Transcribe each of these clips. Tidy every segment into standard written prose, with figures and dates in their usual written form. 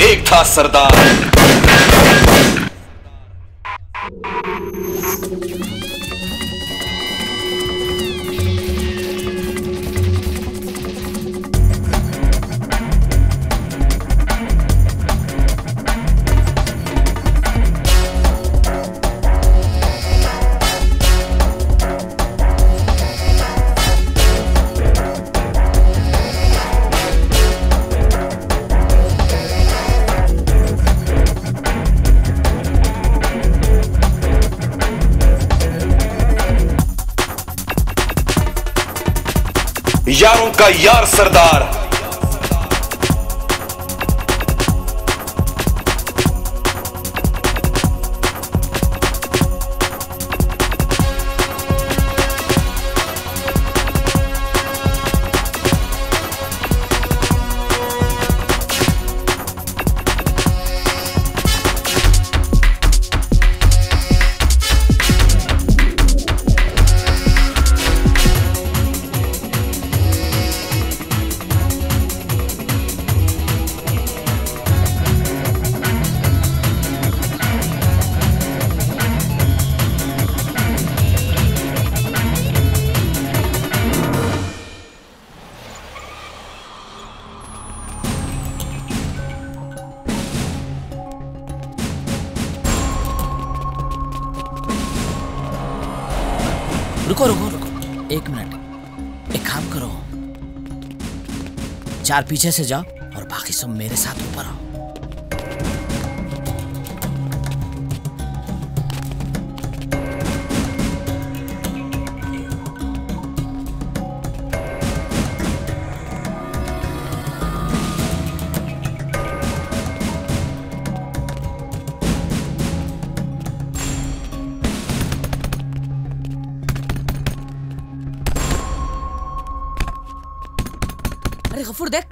एक था सरदार। यारों का यार सरदार। रुको रुको रुको, एक मिनट। एक काम करो, चार पीछे से जाओ और बाकी सब मेरे साथ ऊपर आओ। अरे गफूर देख,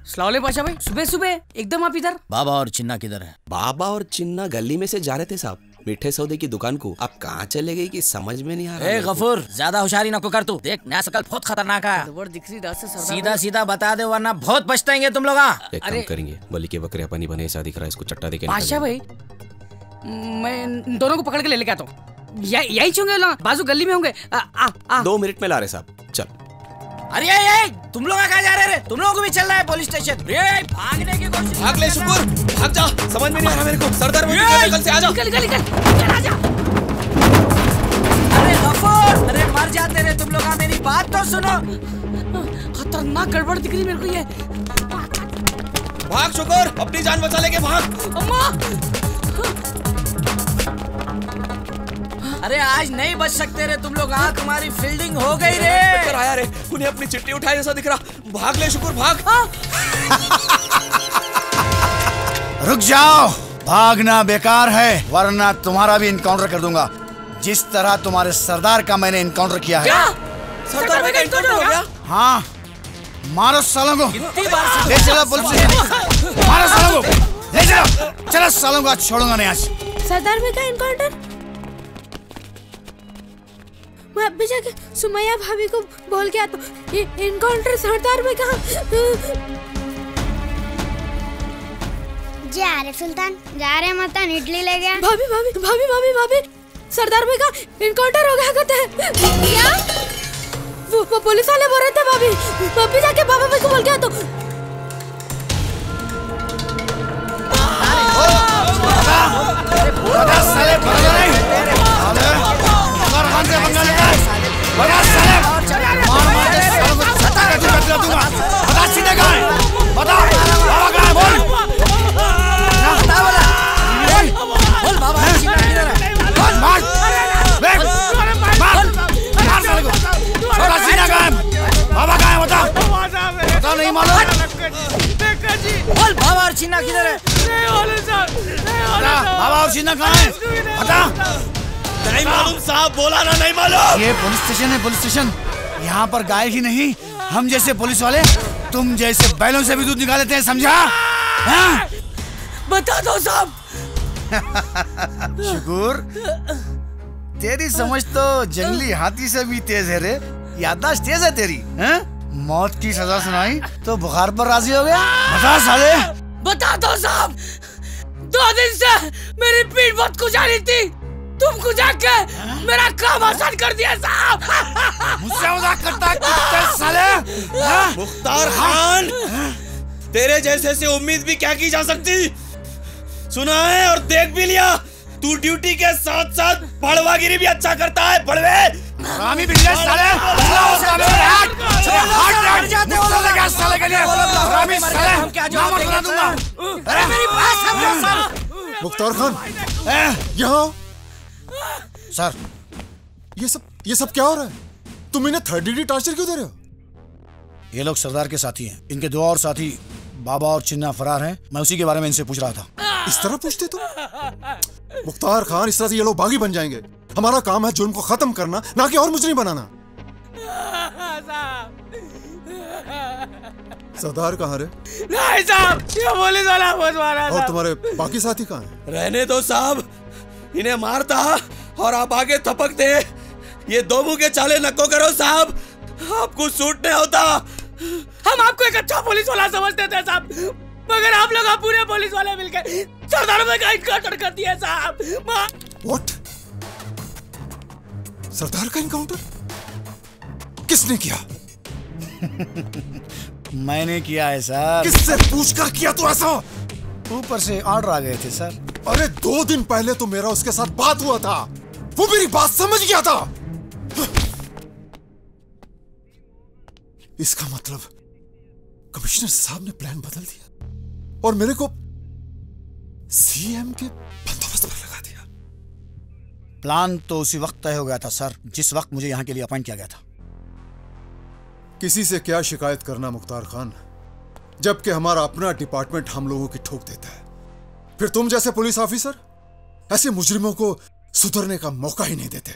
सलाम पाशा भाई, सुबह सुबह एकदम आप इधर। बाबा और चिन्ना किधर है? बाबा और चिन्ना गली में से जा रहे थे साहब, मीठे सौदे की दुकान को। अब कहाँ चले गई कि समझ में नहीं आ रहा। ए गफूर, ज्यादा होशियारी न को कर तू। देख नया शकल बहुत खतरनाक है, दिख रही रात से सरदार। सीधा सीधा बता दे वरना बहुत पछताएंगे तुम लोग। एक काम करेंगे, बलि के बकरे पानी बने ऐसा दिख रहा है, इसको चट्टा देके पाशा भाई मैं इन दोनों को पकड़ के ले आता हूँ। यही होंगे बाजू गली में होंगे। 2 मिनट में ला रहे साहब, चल। अरे ये तुम लोग कहाँ जा रहे रे? तुम लोगों को भी चलना है पुलिस स्टेशन। भागने की कोशिश। भाग ले शुक्र, भाग जा। समझ में नहीं आ रहा मेरे को। सरदार जंगल से आ जा। निकल आ जा। अरे गफूर, अरे मर जाते रे तुम लोग। मेरी बात तो सुनो। खतरनाक गड़बड़ दिख रही मेरे को ये। भाग शुक्र, अपनी जान बचा लेके भाग। अम्मा अरे आज नहीं बच सकते रे तुम लोग। तुम्हारी फील्डिंग हो गई रे। आया रे, उन्हें अपनी चिट्ठी उठाई ऐसा दिख रहा। भाग ले शुक्र, भाग। रुक जाओ, भागना बेकार है वरना तुम्हारा भी इनकाउंटर कर दूंगा, जिस तरह तुम्हारे सरदार का मैंने इनकाउंटर किया है। क्या? सरदार भाई का इनकाउंटर हो गया? हाँ, मारो सालों को। ले चलो पुलिस स्टेशन। मारो सालों को, ले चलो। चलो सालों को आज छोड़ूंगा नहीं। आज सरदार भाई का इनकाउंटर। मैं अभी जाके सुमैया भाभी को बोल के आता हूँ। इनकाउंटर सरदार भाई का। जा रहे सुल्तान, जा रहे मतन इडली ले गया। भाभी भाभी भाभी भाभी भाभी, सरदार भाई का इनकाउंटर हो गया कहते हैं। क्या? वो पुलिस वाले बोल रहे थे भाभी। अभी जाके बाबा भाई को बोल के आता हूँ। नहीं मालूम? बोल बाबा और चिन्ना किधर है? बाबा और चिन्ना कहाँ है? बता। नहीं मालूम साहब, बोला ना नहीं मालूम। ये पुलिस स्टेशन है, पुलिस स्टेशन। यहाँ पर गाय ही नहीं, हम जैसे पुलिस वाले तुम जैसे बैलों से भी दूध निकालते हैं, समझा? बता दो साहब। शुक्र, तेरी समझ तो जंगली हाथी से भी तेज है रे। याददाश्त तेज है तेरी। मौत की सजा सुनाई तो बुखार पर राजी हो गया। बता साले। बता दो साहब, 2 दिन से मेरी पीठ बहुत खुजाली थी, तुम खुजा के मेरा काम आसान कर दिया साहब। मुझसे मजाक करता है साले? मुख्तार खान, तेरे जैसे से उम्मीद भी क्या की जा सकती। सुना है और देख भी लिया, तू ड्यूटी के साथ साथ बड़वागिरी भी अच्छा करता है। बड़वे रामी बिल्ले साले, हट जाते हो लगा साले के लिए। रामी साले, हम क्या जवाब बता दूंगा। अरे मेरी बात समझो। मुख्तार खान, यहाँ सर, ये सब क्या हो रहा है? तुम इन्हें 3rd डिग्री टॉर्चर क्यों दे रहे हो? ये लोग सरदार के साथी हैं। इनके 2 और साथी बाबा और चिन्ना फरार हैं। मैं उसी के बारे में इनसे पूछ रहा था। इस तरह पूछते तुम? मुख्तार खान, इस तरह से ये लोग बागी बन जाएंगे। हमारा काम है जुर्म को खत्म करना, ना कि और मुजरिम बनाना। सरदार कहाँ रे? नहीं साहब, ये पुलिस वाला बहुत मारा। और तुम्हारे बाकी साथी कहाँ हैं? रहने दो साहब, इन्हें मारता और आप आगे थपकते। ये 2 मुंह के चाले नको करो साहब, आपको सूट नहीं होता। हम आपको एक अच्छा पुलिस वाला समझते थे साहब, मगर आप लोग पूरे पुलिस वाले मिलकर सरदार भाई का इनकाउंटर कर दिया साहब। What? सरदार का इनकाउंटर किसने किया? मैंने किया है सर। किससे पूछकर किया तू ऐसा? ऊपर से ऑर्डर आ गए थे सर। अरे 2 दिन पहले तो मेरा उसके साथ बात हुआ था, वो मेरी बात समझ गया था। इसका मतलब कमिश्नर साहब ने प्लान बदल दिया और मेरे को सीएम के बंदोबस्त पर लगा दिया। प्लान तो उसी वक्त तय हो गया था सर, जिस वक्त मुझे यहाँ के लिए अपॉइंट किया गया था। किसी से क्या शिकायत करना मुख्तार खान, जबकि हमारा अपना डिपार्टमेंट हम लोगों की ठोक देता है। फिर तुम जैसे पुलिस ऑफिसर ऐसे मुजरिमों को सुधरने का मौका ही नहीं देते।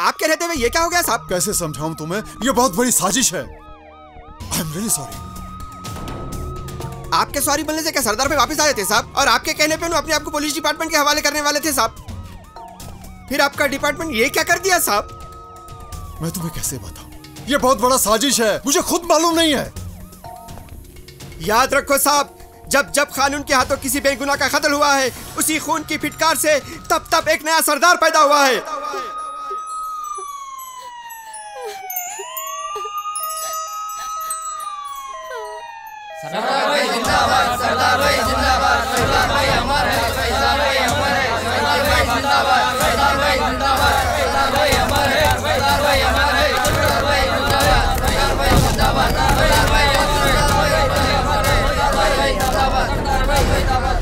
आपके रहते हुए ये क्या हो गया साहब? कैसे समझाऊं तुम्हें, ये बहुत बड़ी साजिश है। I am really sorry. आपके सॉरी बोलने से क्या सरदार भाई वापस आए थे साहब? और आपके कहने पे अपने आप को पुलिस डिपार्टमेंट के हवाले करने वाले थे साहब। फिर आपका डिपार्टमेंट ये क्या कर दिया साहब? मैं तुम्हें कैसे बताऊं, ये बहुत बड़ा साजिश है, मुझे खुद मालूम नहीं है। याद रखो साहब, जब जब कानून के हाथों किसी बेगुनाह का कत्ल हुआ है, उसी खून की फिटकार से तब तब एक नया सरदार पैदा हुआ है। सरदार भाई जिंदाबाद, सरदार भाई जिंदाबाद, सरदार भाई हमारे, सरदार भाई हमारे, सरदार भाई जिंदाबाद, सरदार भाई जिंदाबाद, सरदार भाई हमारे, सरदार भाई हमारे, सरदार भाई जिंदाबाद, सरदार भाई जिंदाबाद, सरदार भाई हमारे, सरदार भाई जिंदाबाद, सरदार भाई जिंदाबाद।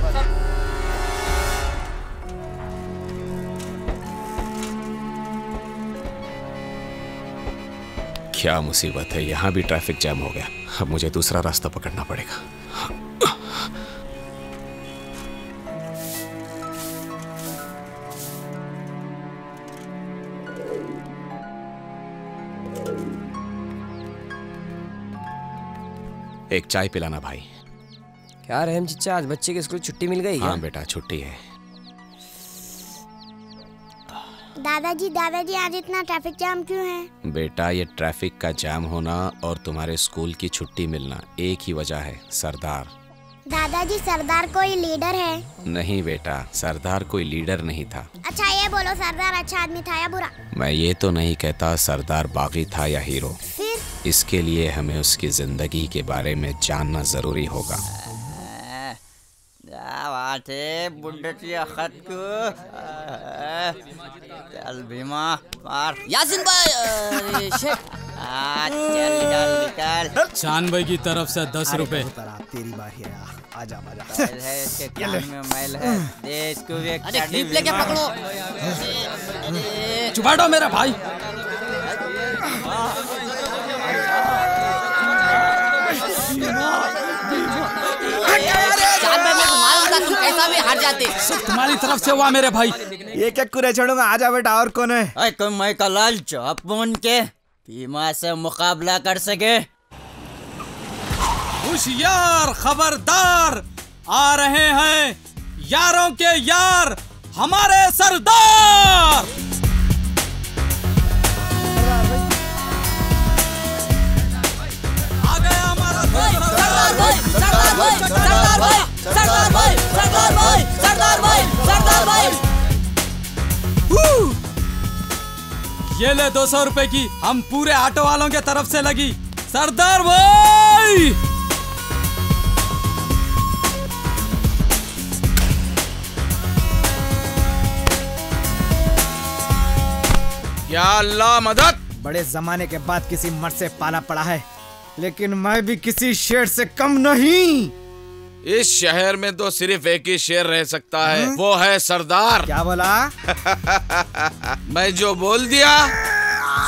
क्या मुसीबत है, यहाँ भी ट्रैफिक जैम हो गया। अब मुझे दूसरा रास्ता पकड़ना पड़ेगा। एक चाय पिलाना भाई। क्या रहम चिच्चा, आज बच्चे के स्कूल छुट्टी मिल गई? हाँ बेटा, छुट्टी है। दादाजी आज इतना ट्रैफिक जाम क्यों है? बेटा, ये ट्रैफिक का जाम होना और तुम्हारे स्कूल की छुट्टी मिलना एक ही वजह है, सरदार। दादाजी, सरदार कोई लीडर है? नहीं बेटा, सरदार कोई लीडर नहीं था। अच्छा ये बोलो, सरदार अच्छा आदमी था या बुरा? मैं ये तो नहीं कहता सरदार बागी था या हीरो। फिर? इसके लिए हमें उसकी जिंदगी के बारे में जानना जरूरी होगा। बात है बुड्ढी अखत को। चल भीमा मार। यासिन भाई, चल निकाल। शान भाई की तरफ से 10 रुपए। तेरी बारी है, आजा है इसके कान में मैल है, दे इसको भी एक क्लिप लेके पकड़ो। चुपाड़ो मेरा भाई। होता तुम कैसा भी हार जाते। तुम्हारी तरफ से हुआ मेरे भाई। ये क्या कुरे छोड़ूंगा, आजा बेटा। और कौन है? मैं का लालच अपन के भीमा से मुकाबला कर सके। होशियार खबरदार, आ रहे हैं यारों के यार हमारे सरदार। आ गया हमारा सरदार भाई, सरदार भाई, सरदार भाई, सरदार भाई, सरदार भाई, सरदार भाई, सरदार भाई। ये ले 200 रुपए की, हम पूरे ऑटो वालों के तरफ से लगी। सरदार भाई या अल्लाह मदद। बड़े जमाने के बाद किसी मर्द से पाला पड़ा है, लेकिन मैं भी किसी शेर से कम नहीं। इस शहर में तो सिर्फ एक ही शेर रह सकता है, वो है सरदार। क्या बोला? मैं जो बोल दिया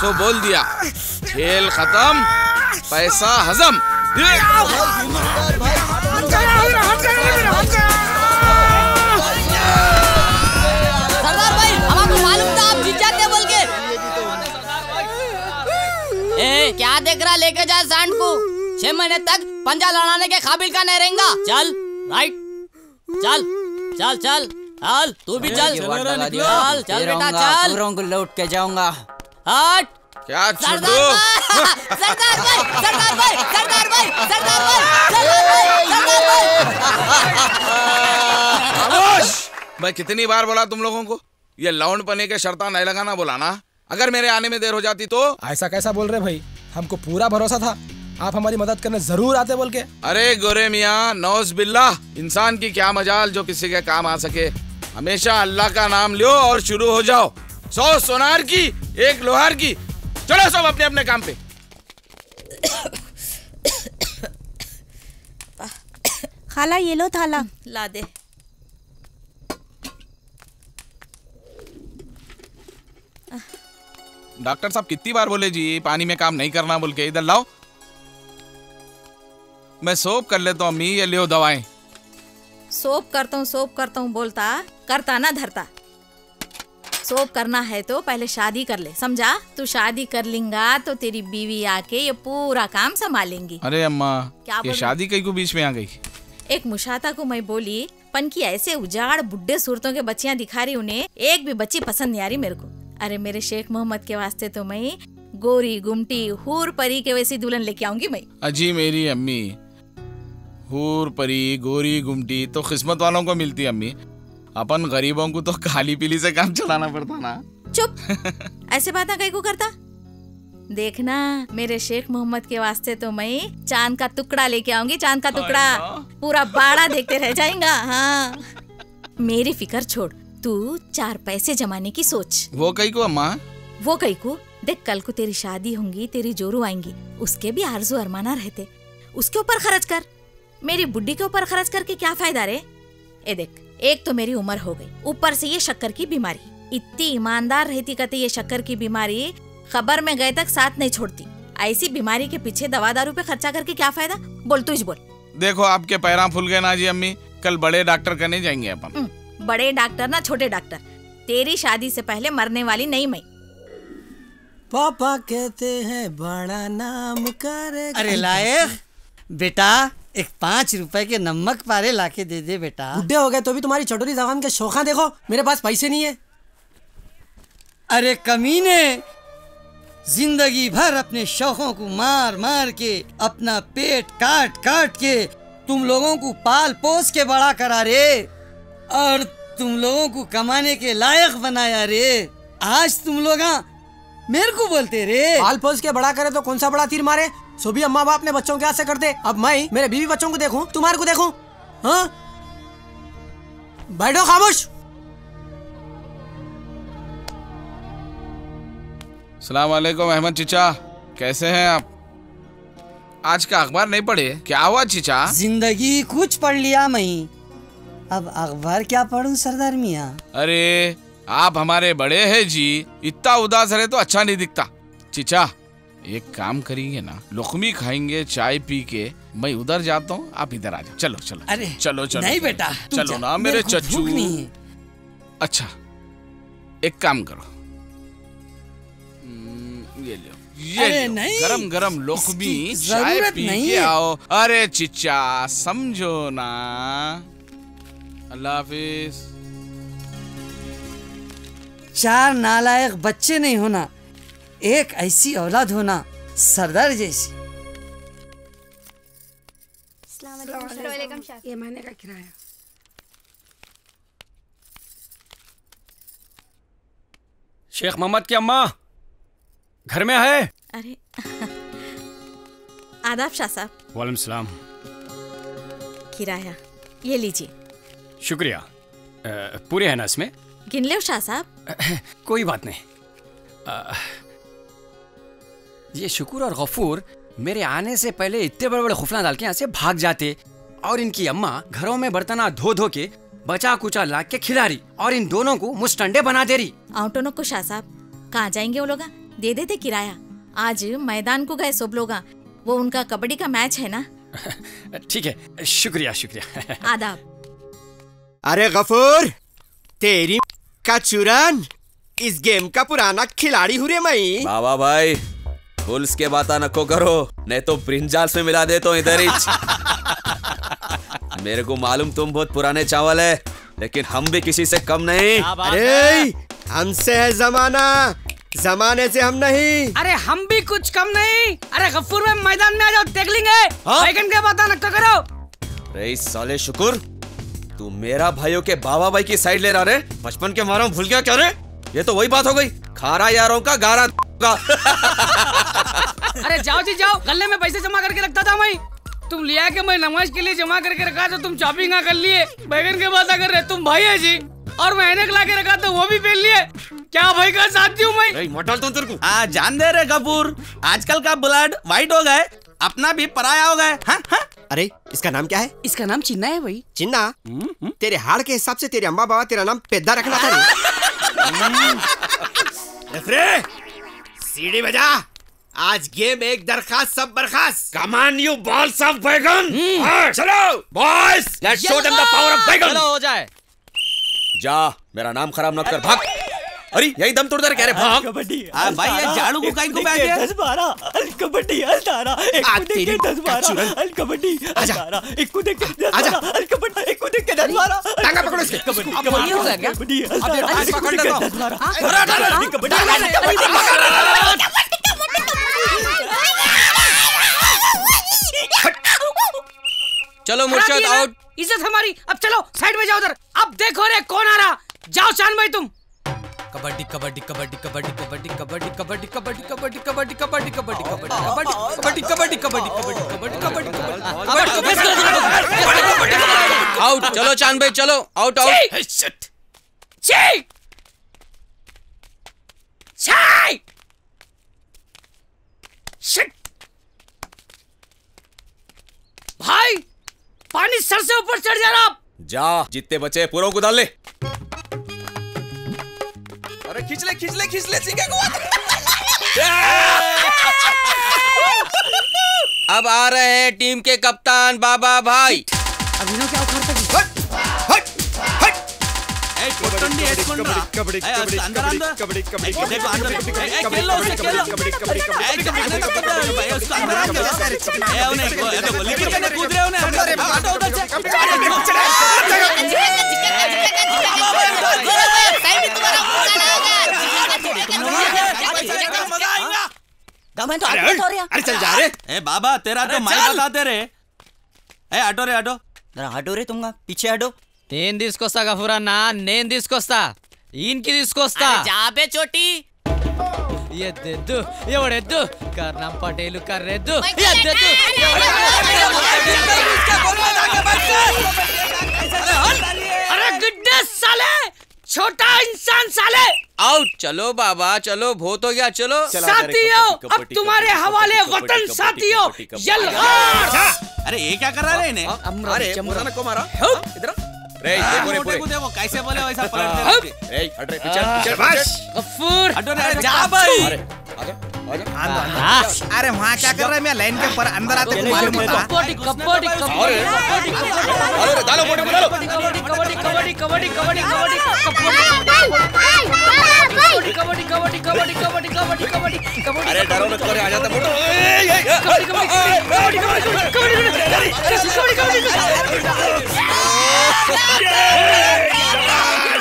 सो बोल दिया। खेल खत्म, पैसा हजम। सरदार भाई, हमको मालूम था आप जीत जाते बोल के। ए, क्या देख रहा, लेके जा सांड को। 6 महीने तक पंजा लड़ाने के काबिल का नहीं रहेगा। चल राइट, चल चल चल चल, तू भी चल। चल चल बेटा चल। पूरों को लौट के जाऊंगा। हट। क्या सरदार भाई, सरदार भाई, सरदार भाई, सरदार भाई, सरदार भाई, सरदार भाई। खामोश। मैं कितनी बार बोला तुम लोगों को, ये लाउंड पने के शर्ता नहीं लगाना बोला ना। अगर मेरे आने में देर हो जाती तो। ऐसा कैसा बोल रहे भाई, हमको पूरा भरोसा था आप हमारी मदद करने जरूर आते बोल के। अरे गोरे मियाँ, नौज बिल्ला, इंसान की क्या मजाल जो किसी के काम आ सके। हमेशा अल्लाह का नाम लो और शुरू हो जाओ। 100 सोनार की, 1 लोहार की। चलो सब अपने अपने काम पे। खाला ये लो थाला। ला दे। डॉक्टर साहब कितनी बार बोले जी पानी में काम नहीं करना बोल के। इधर लाओ, मैं सोप कर लेता हूँ अम्मी, ये लियो दवाएं। सोप करता हूँ बोलता, करता ना धरता। सोप करना है तो पहले शादी कर ले, समझा? तू शादी कर लेंगा तो तेरी बीवी आके ये पूरा काम संभालेंगी। अरे अम्मा, क्या ये शादी कहीं को बीच में आ गई। एक मुशाता को मैं बोली, पन की ऐसे उजाड़ बुड्ढे सूरतों के बच्चियां दिखा रही, उन्हें एक भी बच्ची पसंद नहीं आ रही मेरे को। अरे मेरे शेख मोहम्मद के वास्ते तो मैं गोरी गुमटी हूर परी के वैसी दुल्हन लेके आऊंगी मैं। अजी मेरी अम्मी, हूर परी गोरी गुमटी तो किस्मत वालों को मिलती है अम्मी। अपन गरीबों को तो काली पीली से काम चलाना पड़ता ना। चुप। ऐसे बात कहीं को करता। देखना मेरे शेख मोहम्मद के वास्ते तो मैं चांद का टुकड़ा लेके आऊंगी, चांद का टुकड़ा। पूरा बाड़ा देखते रह जाएगा। हाँ, मेरी फिक्र छोड़, तू 4 पैसे जमाने की सोच। वो कहीं को अम्मा? वो कहीं को देख, कल को तेरी शादी होंगी, तेरी जोरू आएंगी, उसके भी आरज़ू अरमाना रहते, उसके ऊपर खर्च कर। मेरी बुड्ढी के ऊपर खर्च करके क्या फायदा रे? ए देख, एक तो मेरी उम्र हो गई, ऊपर से ये शक्कर की बीमारी। इतनी ईमानदार रहती कहते ये शक्कर की बीमारी खबर में गए तक साथ नहीं छोड़ती। ऐसी बीमारी के पीछे दवा दारू पे खर्चा करके क्या फायदा? बोल तू ही बोल। देखो आपके पैरा फूल गए ना जी अम्मी, कल बड़े डॉक्टर करने जाएंगे अपन। बड़े डॉक्टर ना छोटे डॉक्टर। तेरी शादी से पहले मरने वाली नहीं मैं। पापा कहते हैं बड़ा नाम करे। अरे लायक बेटा, एक 5 रुपए के नमक पारे लाके दे दे बेटा। बुढ़े हो गए तो भी तुम्हारी चटोरी जबान के शौखा देखो, मेरे पास पैसे नहीं है। अरे कमीने, जिंदगी भर अपने शौकों को मार मार के, अपना पेट काट काट के तुम लोगों को पाल पोस के बड़ा करा रे, और तुम लोगों को कमाने के लायक बनाया रे। आज तुम लोग मेरे को बोलते रे। पाल पोस के बड़ा करे तो कौन सा बड़ा तीर मारे? सो भी अम्मा बाप ने बच्चों के हाथ से करते, अब मैं मेरे बीवी बच्चों को देखूं, तुम्हारे को देखूं? हाँ, बैठो खामोश। अस्सलाम वालेकुम अहमद चीचा, कैसे हैं आप? आज का अखबार नहीं पढ़े? क्या हुआ चीचा? जिंदगी कुछ पढ़ लिया मैं, अब अखबार क्या पढ़ूं सरदार मियाँ? अरे आप हमारे बड़े हैं जी, इतना उदास रहे तो अच्छा नहीं दिखता। चीचा एक काम करेंगे ना, लुकमी खाएंगे चाय पी के, मैं उधर जाता हूँ, आप इधर आ जाओ। चलो चलो। अरे चलो चलो नहीं बेटा, तू चलो जा, ना मेरे मेरे को चच्चू। भूख नहीं है। अच्छा एक काम करो, ये लो, अरे ये लो, नहीं, गरम गरम लोकमी इसकी चाय जरूरत पी नहीं के है। आओ। अरे चिच्चा समझो ना। अल्लाह हाफिज। 4 नालायक बच्चे नहीं होना, एक ऐसी औलाद होना सरदार जैसी। ये महीने का किराया। शेख मोहम्मद की अम्मा घर में है? अरे आदाब शाह साहब। वालेकुम सलाम। किराया ये लीजिए। शुक्रिया। पूरे हैं ना इसमें? गिन लो शाह साहब। कोई बात नहीं। ये शुक्र और गफूर मेरे आने से पहले इतने बड़े बड़े खुफना डाल के यहाँ से भाग जाते, और इनकी अम्मा घरों में बर्तना धो धो के बचा कुचा ला के खिला रही, और इन दोनों को मुस्टंडे बना दे रही। आउटोनो को शाह साहब कहाँ जाएंगे वो लोग? दे देते किराया। आज मैदान को गए सब लोग, वो उनका कबड्डी का मैच है ना। ठीक है, शुक्रिया शुक्रिया। आदाब। अरे गफूर, तेरी का चुरन इस गेम का पुराना खिलाड़ी हूँ रे मैं। बाबा भाई बुल्स के बात नको करो, नहीं तो ब्रिंजाल में मिला दे तो इधर ही। मेरे को मालूम तुम बहुत पुराने चावल है, लेकिन हम भी किसी से कम नहीं। अरे हमसे है जमाना, जमाने से हम नहीं। अरे हम भी कुछ कम नहीं। अरे गफूर में मैदान में आ जाओ, टैकलिंग है। बैगन के बात न करो। रे साले शुक्र, तू मेरा भाइयों के बाबा भाई की साइड ले रहा रे। बचपन के मारा भूल गया क्या रे? ये तो वही बात हो गई, खारा यारों का गारा का। अरे जाओ जी जाओ, गले में पैसे जमा करके रखता था मैं। तुम लिया कि मैं नमाज के लिए जमा करके रखा तो तुम शॉपिंग कर लिए। बैगन के बात कर रहे तुम भाई है जी, और मैं ऐनक ला के रखा तो वो भी पहन लिए। क्या भाई का साथी हूँ मैं। मटल तो तेरे को। जान दे रे कपूर, आजकल का ब्लड वाइट हो गए, अपना भी पराया हो गए। हाँ हाँ। अरे इसका नाम क्या है? इसका नाम चिन्ना है भाई। चिन्ना? तेरे हाड़ के हिसाब से तेरे अम्मा बाबा तेरा नाम पेद्दा रखना था। रे सीढ़ी बजा, आज गेम एक दरखास्त सब बर्खास्त। Come on you balls of बैगन। चलो boys, let's show them the power of बैगन। चलो हो जाए। जा, मेरा नाम खराब मत कर, भाग। अरे यही दम तोड़ दे कह रहे भाग। कबड्डी भाई, ये झाड़ू को काई को बैठ गया? 10-12 कबड्डी अलतारा, एक को देख के 10-12 कबड्डी अलतारा, एक को देख के 10-12 कबड्डी, एक को देख के 10-12 टांगा पकड़ो इसके। कबड्डी अब ये हो गया क्या? कबड्डी अब ये टांग पकड़ ले तो। चलो मुर्शद आउट। इज्जत हमारी, अब चलो साइड में जाओ उधर। अब देखो रे कौन आ रहा। जाओ शान भाई तुम। कबड्डी कबड्डी कबड्डी कबड्डी कबड्डी कबड्डी कबड्डी कबड्डी कबड्डी कबड्डी कबड्डी कबड्डी कबड्डी कबड्डी कबड्डी कबड्डी कबड्डी। आउट। चलो चांद भाई चलो, आउट आउट। भाई पानी सर से ऊपर चढ़ जा रहा। जा, जितने बचे पूरों को डाल ले। अरे खींच ले खींच ले खींच ले, चिंगे को। अब आ रहे हैं टीम के कप्तान बाबा भाई। अभी क्या उखाड़ते अरे चल जा रे। ए बाबा तेरा तो माइक बताते रे। ए हटो रे हटो। हटो रे तुम पीछे हटो। నేను తీసుకొస్తా గఫూర్ అన్న, నేను తీసుకొస్తా. ఈయనకి తీసుకొస్తా. జాబే చోटी ఎద్దెద్దు ఎవడెద్దు కర్ణం పటేలు కర్రెద్దు अरे गुड्डे साले, छोटा इंसान साले। आउट। चलो बाबा चलो, बहुत हो गया। चलो साथियों, अब तुम्हारे हवाले वतन साथियों यलगार। अरे ये क्या कर रहा है? अरे मुराना को मारा इधर। रे देखो देखो कैसे बोले वैसा पलट दे। रे हट रे, पीछे पीछे। गफूर हटो रे, जा भाई। अरे अरे वहाँ क्या कर रहे हैं? मैं लाइन के ऊपर अंदर आते को मालूम होता। कबड्डी कबड्डी कबड्डी डालो मोटे को डालो। कबड्डी कबड्डी कबड्डी कबड्डी कबड्डी कबड्डी कबड्डी कबड्डी कबड्डी कबड्डी कबड्डी कबड्डी। अरे डरो मत करे, आ जाता मोटो।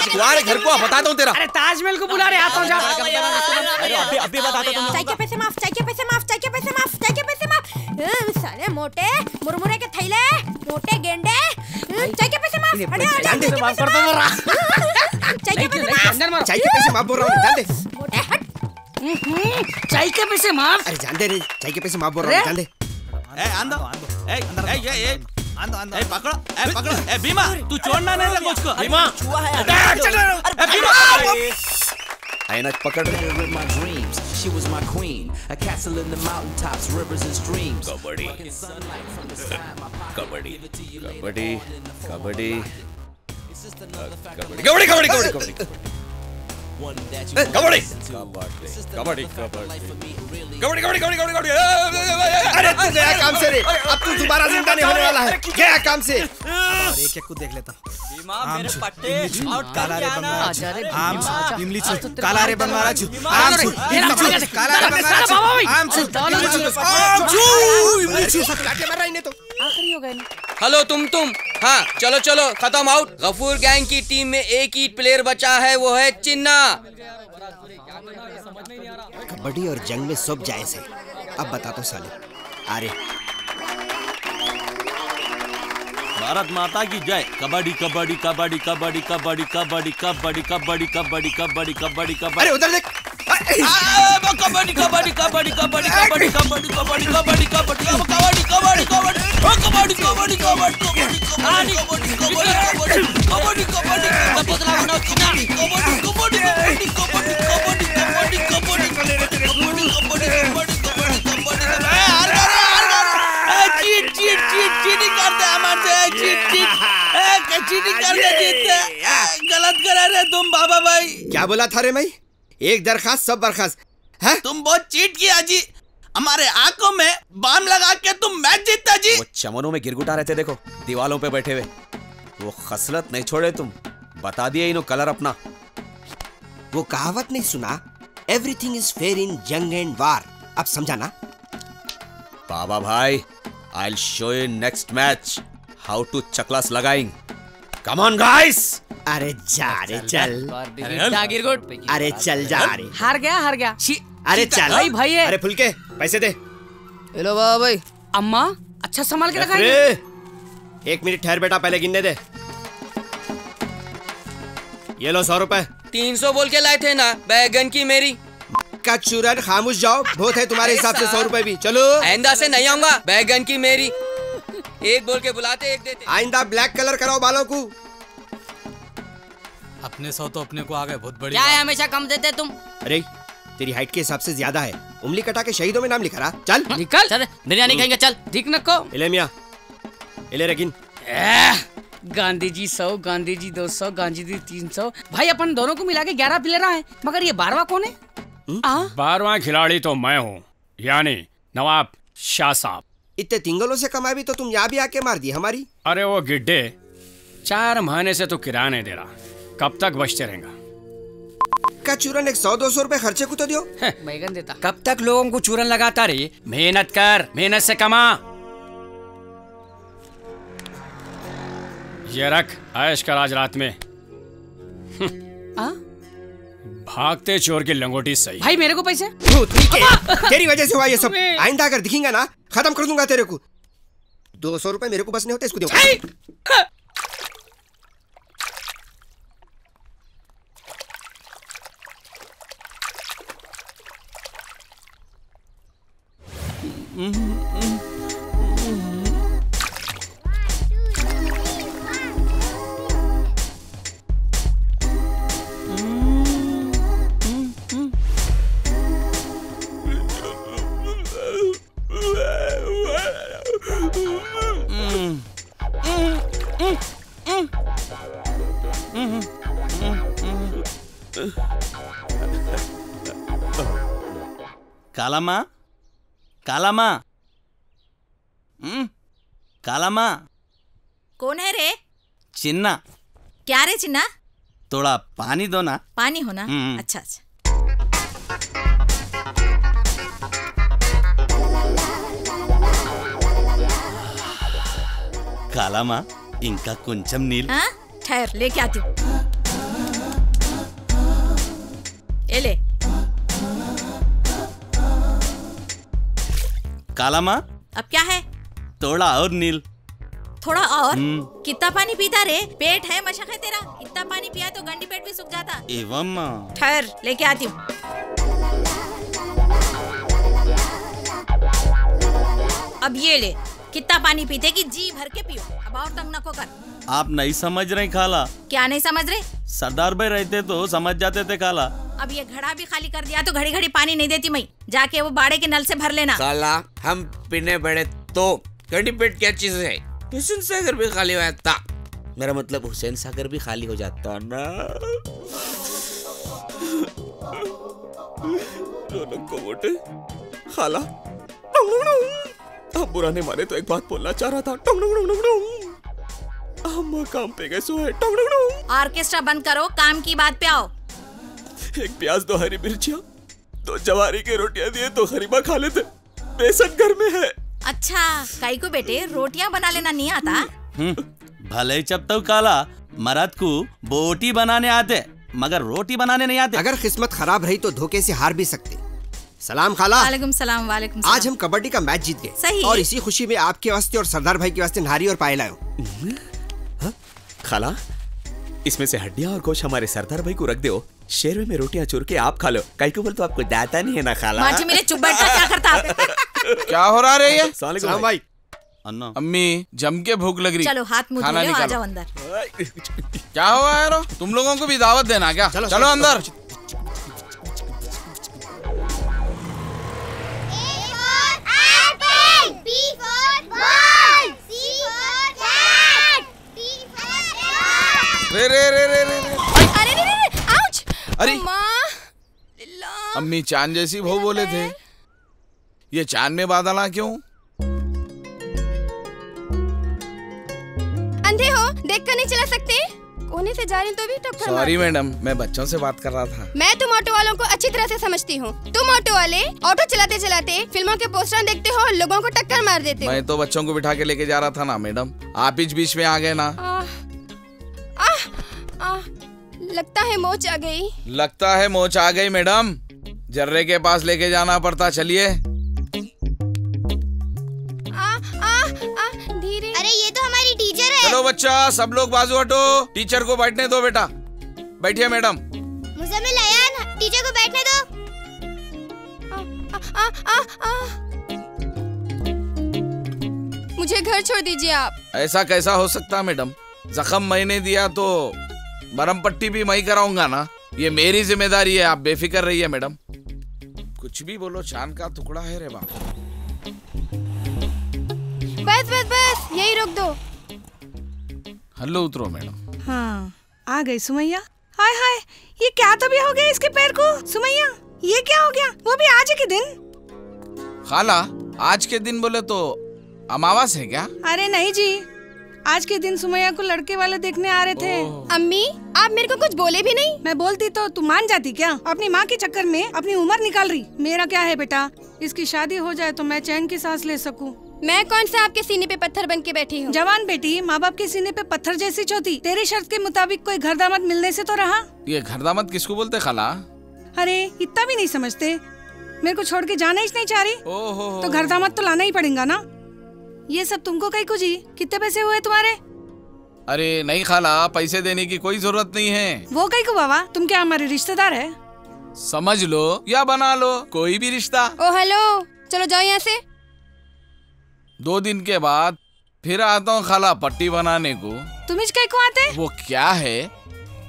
तुम्हारे घर को बता दूं तेरा। अरे ताजमहल को बुला रहे, आता हूँ जा। अरे अभी बताता तुम। चाय के पैसे माफ, चाय के पैसे माफ, चाय के पैसे माफ, चाय के पैसे माफ। साले मोटे मुरमुरे के थैले, मोटे गेंडे, चाय के पैसे माफ। अरे जान दे, माफ कर दो मेरा। चाय के पैसे माफ, चाय के पैसे माफ बोल रहा हूँ, जान दे। मोटे हट। चाय के पैसे माफ। अरे जान दे रे, चाय के पैसे माफ बोल रहा हूँ, जान दे। आंदो ए पकड़ो, ए पकड़ो, ए भीमा तू छोड़ना नहीं रे मुझको। भीमा आइना पकड़। She was my queen, a castle in the mountaintops, rivers and streams. Kabaddi kabaddi kabaddi kabaddi kabaddi kabaddi kabaddi kabaddi kabaddi kabaddi kabaddi kabaddi kabaddi kabaddi. अरे तू गया काम से रे, अब तू दोबारा जिंदा नहीं होने वाला है। गया काम से। और एक को देख लेता हूँ। मेरे पट्टे आउट काला रे कर बंगारा आजा रे आम इमली चू काला रे बंगारा चू आम चू इमली चू काला रे बंगारा चू आम चू इमली चू इमली चू काटे मार रहा इन्हें तो। आखिरी हो गए ना। हेलो तुम हाँ चलो चलो खत्म आउट। गफूर गैंग की टीम में एक ही प्लेयर बचा है, वो है चिन्ना। कबड्डी और जंग में सब जायज है। अब बता तो साले। अरे भारत माता की जय। कबड्डी कबड्डी कबड्डी कबड्डी कबड्डी कबड्डी कबड्डी कबड्डी कबड्डी कबड्डी कबड्डी कबड्डी। अरे उधर देख। कबड्डी कबड्डी कबड्डी कबड्डी कबड्डी कबड्डी कबड्डी कबड्डी कबड्डी कबड्डी कबड्डी कबड्डी कबड्डी कबड्डी कबड्डी कबड्डी कबड्डी बदला बनाओ चिन्ना। कबड्डी कबड्डी कबड्डी कबड्डी कबड्डी कबड्डी कबड्डी चीटिंग करते हमारे चीटिंग करते जीतते। गलत करा रहे तुम बाबा भाई। क्या बोला था रे भाई? एक दरखास्त सब बर्खास्त है। तुम बहुत चीट किया जी, हमारे आंखों में बाम लगा के तुम मैच जीता जी। वो चमनों में गिरगुटा रहते देखो, दीवालों पे बैठे हुए। वो खसलत नहीं छोड़े तुम, बता दिए इन्हों कलर अपना। वो कहावत नहीं सुना, एवरीथिंग इज फेयर इन जंग एंड वार। अब समझा ना बाबा भाई? I'll show you next match how to चकलास लगाएंग। Come on guys! अरे जा रे चल। अरे चल जा रे। हार गया अरे चल भाई भाई है। अरे फुलके पैसे दे। हेलो बाबा भाई। अम्मा अच्छा संभाल के रखा है। 1 मिनट ठहर बेटा, पहले गिनने दे। ये लो 100 रुपए। 300 बोल के लाए थे ना, बैगन की मेरी का चूरन। खामोश जाओ, बहुत है तुम्हारे हिसाब से 100 रुपए भी। चलो आइंदा से नहीं आऊंगा। बैगन की मेरी। एक बोल के बुलाते एक देते। आइंदा ब्लैक कलर कराओ बालों को। अपने 100 तो अपने को आ गए, बहुत बड़ी क्या है हमेशा कम देते तुम। अरे तेरी हाइट के हिसाब से ज्यादा है। उंगली कटा के शहीदों में नाम लिखा रहा। चल निकल। चल बिरयानी खाएंगे, चल ठीक नको। इले मियां इले रगिन। गांधी जी 100, गांधी जी 200, गांधी जी 300। भाई अपन दोनों को मिला के 11 प्लेयर है, मगर ये 12वां कौन है? 12वां खिलाड़ी तो मैं हूँ, यानी नवाब शाह साहब। इतने तिंगलों से कमाई भी तो तुम यहाँ भी आके मार दी हमारी। अरे वो गिड्डे 4 महीने से तो किराया नहीं दे रहा, कब तक बचते रहेगा? का चूरन 100-200 रुपए खर्चे को तो दियो। बैगन देता। कब तक लोगों को चूरन लगाता रही? मेहनत कर, मेहनत से कमा। ये रख, ऐश कर आज रात में। भागते चोर की लंगोटी सही। भाई मेरे को पैसे। तेरी वजह से हुआ ये सब। आइंदा अगर दिखेगा ना खत्म कर दूंगा तेरे को। 200 रुपए मेरे को बस नहीं होते, इसको दो। काला माँ, काला माँ, काला माँ। कौन है रे? चिन्ना। क्या रे चिन्ना? थोड़ा पानी दो ना। पानी हो ना? अच्छा अच्छा। काला माँ, इनका कुंचम नील। हाँ? ठहर, लेके आती हूँ। ये ले। काला माँ, अब क्या है? थोड़ा और नील। थोड़ा और? कितना पानी पीता रे? पेट है मशक है तेरा? इतना पानी पिया तो गंडी पेट भी सूख जाता। एवं ठहर, लेके आती हूँ। अब ये ले, कितना पानी पीते कि जी भर के पियो। अब और तंग नको कर। आप नहीं समझ रहे खाला। क्या नहीं समझ रहे? सरदार भाई रहते तो समझ जाते थे खाला। अब ये घड़ा भी खाली कर दिया तो घड़ी घड़ी पानी नहीं देती मैं। जाके वो बाड़े के नल से भर लेना। खाला, हम पीने पड़े तो गंडी पेट क्या चीज है? हुसैन सागर भी खाली हो जाता। मेरा मतलब हुसैन सागर भी खाली हो जाता ना। रौनक को वोटे खाला। आप बुरा नहीं माने तो एक बात बोलना चाह रहा था। हम काम पे गए सो है। ऑर्केस्ट्रा बंद करो, काम की बात पे आओ। एक प्याज, 2 हरी मिर्चियाँ, 2 जवारी की रोटियां दिए तो गरीबा खा लेते। बेसन घर में है। अच्छा, कई को बेटे रोटियां बना लेना नहीं आता? भले चपतव काला, मर्द को बोटी बनाने आते मगर रोटी बनाने नहीं आते। अगर किस्मत खराब रही तो धोखे से हार भी सकते। सलाम खाला। वालेकुम सलाम। वालेकुम सलाम। आज हम कबड्डी का मैच जीत गए। सही। और इसी खुशी में आपके वास्ते और सरदार भाई के वास्ते नारी और पाए लायो। खाला, इसमें से हड्डियां और गोश्त हमारे सरदार भाई को रख दो। शेरवे में रोटियां चूर के आप खा लो। कई को बोल तो आपको दाता नहीं है ना खाला। माँ जी मेरे चुप बैठा क्या करता? क्या हो रहा है ये? सलाम भाई। अन्ना। अम्मी जम के भूख लग रही। चलो हाथ मुंह धो लो, आ जाओ अंदर। क्या हुआ यारो? तुम लोगों को भी दावत देना क्या? चलो अंदर। रे रे रे रे रे। अरे रे रे, आउच। अरे अम्मी चांद जैसी बहू बोले थे, ये चांद में बादल आ क्यों? अंधे हो, देख कर नहीं चला सकते? कोने से जा रही तो भी टक्कर। सॉरी मैडम, मैं बच्चों से बात कर रहा था। मैं तुम ऑटो वालों को अच्छी तरह से समझती हूँ। तुम ऑटो वाले ऑटो चलाते चलाते फिल्मों के पोस्टर देखते हो, लोगों को टक्कर मार देते हो। मैं तो बच्चों को बिठा के लेके जा रहा था ना मैडम, आप बीच में आ गए ना। लगता है मोच आ गई। लगता है मोच आ गई मैडम, जर्रे के पास लेके जाना पड़ता। चलिए। धीरे। अरे ये तो हमारी टीचर है। चलो बच्चा, सब लोग बाजू हटो। टीचर को बैठने दो बेटा। बैठिए मैडम। मुज़म्मिल अयान, टीचर को बैठने दो। मुझे घर छोड़ दीजिए आप। ऐसा कैसा हो सकता मैडम? जख्म मैंने दिया तो मरहम पट्टी भी मैं कराऊंगा ना। ये मेरी जिम्मेदारी है, आप बेफिक्र रहिए मैडम। कुछ भी बोलो, चांद का टुकड़ा है रे बाप। बस बस बस, यही रोक दो। हेलो, उतरो मैडम। हाँ, आ गई सुमैया। हाय हाय, ये क्या तभी हो गया इसके पैर को? सुमैया, ये क्या हो गया? वो भी आज के दिन? खाला, आज के दिन बोले तो अमावस है क्या? अरे नहीं जी, आज के दिन सुमैया को लड़के वाले देखने आ रहे थे। अम्मी, आप मेरे को कुछ बोले भी नहीं। मैं बोलती तो तू मान जाती क्या? अपनी माँ के चक्कर में अपनी उम्र निकाल रही। मेरा क्या है बेटा, इसकी शादी हो जाए तो मैं चैन की सांस ले सकूं। मैं कौन सा आपके सीने पे पत्थर बन के बैठी हूँ? जवान बेटी, माँ बाप के सीने पे पत्थर जैसी चोटी। तेरे शर्त के मुताबिक कोई घर दामाद मिलने से तो रहा। ये घर दामाद किसको बोलते खाला? अरे इतना भी नहीं समझते? मेरे को छोड़ के जाना ही नहीं चाह रही तो घर दामाद तो लाना ही पड़ेगा ना। ये सब तुमको कहीं कुछ ही? कितने पैसे हुए तुम्हारे? अरे नहीं खाला, पैसे देने की कोई जरूरत नहीं है। वो कहीं को बाबा, तुम क्या हमारे रिश्तेदार है? समझ लो या बना लो, कोई भी रिश्ता। ओ हेलो, चलो जाओ यहाँ से। 2 दिन के बाद फिर आता हूँ खाला पट्टी बनाने को। तुम इस कहीं को आते? वो क्या है,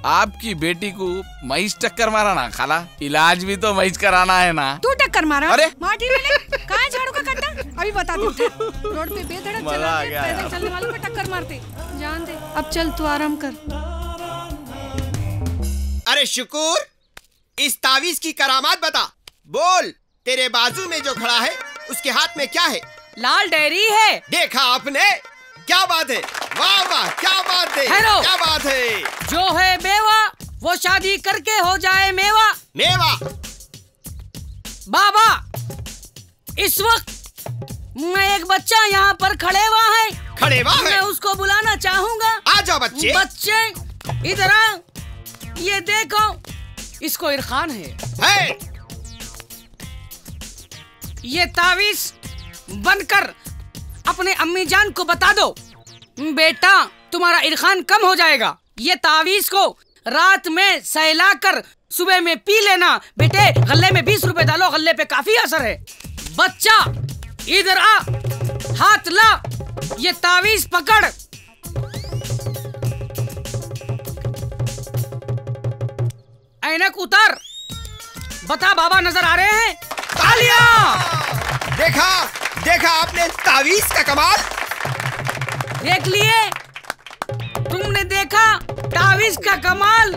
आपकी बेटी को महिष टक्कर मारा ना खाला, इलाज भी तो महिष कराना है ना। तू टक्कर मारा? अरे माटी वाले, कहाँ झाड़ू का कट्टा? अभी बता दो। रोड पे बेधड़क चला के पैदल चलने वालों को टक्कर मारते। जान दे, अब चल तू आराम कर। अरे शुक्र, इस तावीज की करामात बता। बोल, तेरे बाजू में जो खड़ा है उसके हाथ में क्या है? लाल डेयरी है। देखा आपने, क्या बात है, वाह वाह, क्या बात है, हेलो। क्या बात है। जो है बेवा वो शादी करके हो जाए मेवा। मेवा। बाबा, इस वक्त मैं एक बच्चा यहाँ पर खड़े हुआ है। खड़े हुआ है? मैं उसको बुलाना चाहूँगा। आ जाओ बच्चे। बच्चे इधर आओ, ये देखो, इसको इरफान है। ये तावीज बनकर अपने अम्मी जान को बता दो, बेटा तुम्हारा इरफान कम हो जाएगा। ये तावीज को रात में सहलाकर सुबह में पी लेना। बेटे गल्ले में 20 रुपए डालो, गल्ले पे काफी असर है। बच्चा इधर आ, हाथ ला, ये तावीज पकड़। ऐनक उतर, बता बाबा नजर आ रहे हैं? तालियां। देखा देखा आपने तावीज का कमाल। देख लिए तुमने, देखा तावीज का कमाल।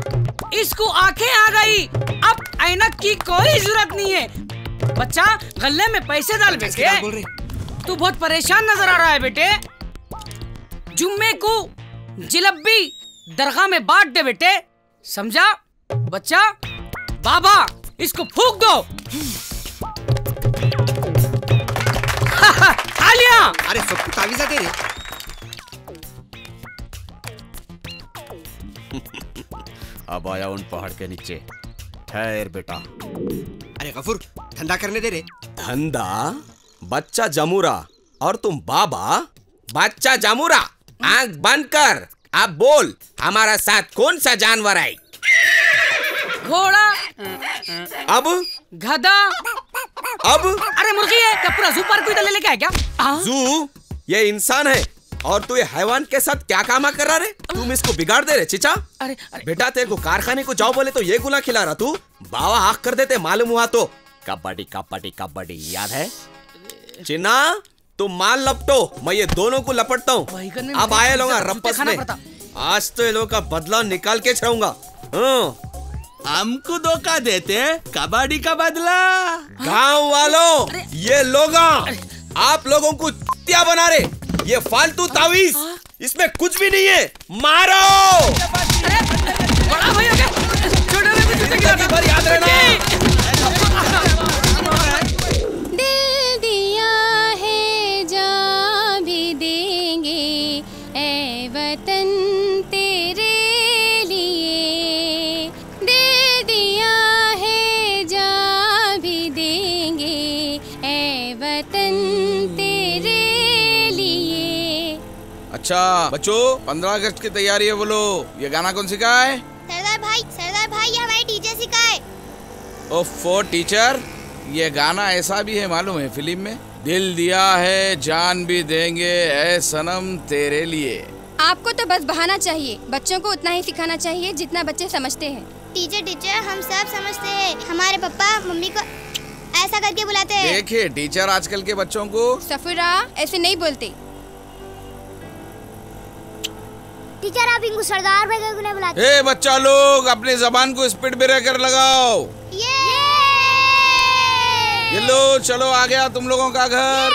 इसको आंखें आ गई, अब ऐनक की कोई जरूरत नहीं है। बच्चा गल्ले में पैसे डाल बेटे। तू बहुत परेशान नजर आ रहा है बेटे। जुम्मे को जिलेबी दरगाह में बांट दे बेटे, समझा? बच्चा बाबा इसको फूंक दो। तालियां। अरे सबको तावीज़ा दे रहे। अब आया उन पहाड़ के नीचे। ठहर बेटा। अरे गफूर, धंधा करने दे रे। धंधा? बच्चा जमूरा और तुम बाबा। बच्चा जमूरा, आंख बंद कर। अब बोल, हमारा साथ कौन सा जानवर है? घोड़ा। अब? गधा। अब? अरे मुर्गी है क्या? पूरा जू पार्क इधर ले लेके आया क्या? जू? ये इंसान है और तू ये हैवान के साथ क्या काम कर रहा रे? तुम इसको बिगाड़ दे रे चिचा। अरे बेटा तेरे को कारखाने को जाओ बोले तो ये गुला खिला रहा तू। बाबा आँख कर देते मालूम हुआ तो। कबड्डी कबड्डी कबड्डी याद है? चिन्ना तुम माल लपटो, मैं ये दोनों को लपटता हूँ। अब आए लोग रप्पस में। आज तो ये लोग का बदला निकाल के छाऊंगा। हमको धोखा देते, कबड्डी का बदला। गांव वालों, ये लोग आप लोगों को क्या बना रहे? ये फालतू तावीज, इसमें कुछ भी नहीं है। मारो। बड़ा भैया क्या? छोटे में भी जिंदगी भर याद रहना। दिल दिया है जान भी देंगे ऐ वतन तेरे लिए। दिल दिया है जान भी देंगे ऐ वतन तेरे लिए। अच्छा बच्चों, 15 अगस्त की तैयारी है, बोलो ये गाना कौन सिखाए? सरदार भाई ये हमारे टीचर सिखाए। ओफो टीचर, ये गाना ऐसा भी है मालूम है फिल्म में? दिल दिया है जान भी देंगे ऐ सनम तेरे लिए। आपको तो बस बहाना चाहिए, बच्चों को उतना ही सिखाना चाहिए जितना बच्चे समझते हैं। टीचर हम सब समझते हैं, हमारे पापा मम्मी को ऐसा करके बुलाते हैं। देखिए टीचर आजकल के बच्चों को। सफरा ऐसे नहीं बोलते। टीचर आप इनको सरदार भाई को नहीं बुलाते। ए बच्चा लोग, अपनी जबान को स्पीड ब्रेकर लगाओ। ये लो चलो आ गया तुम लोगों का घर।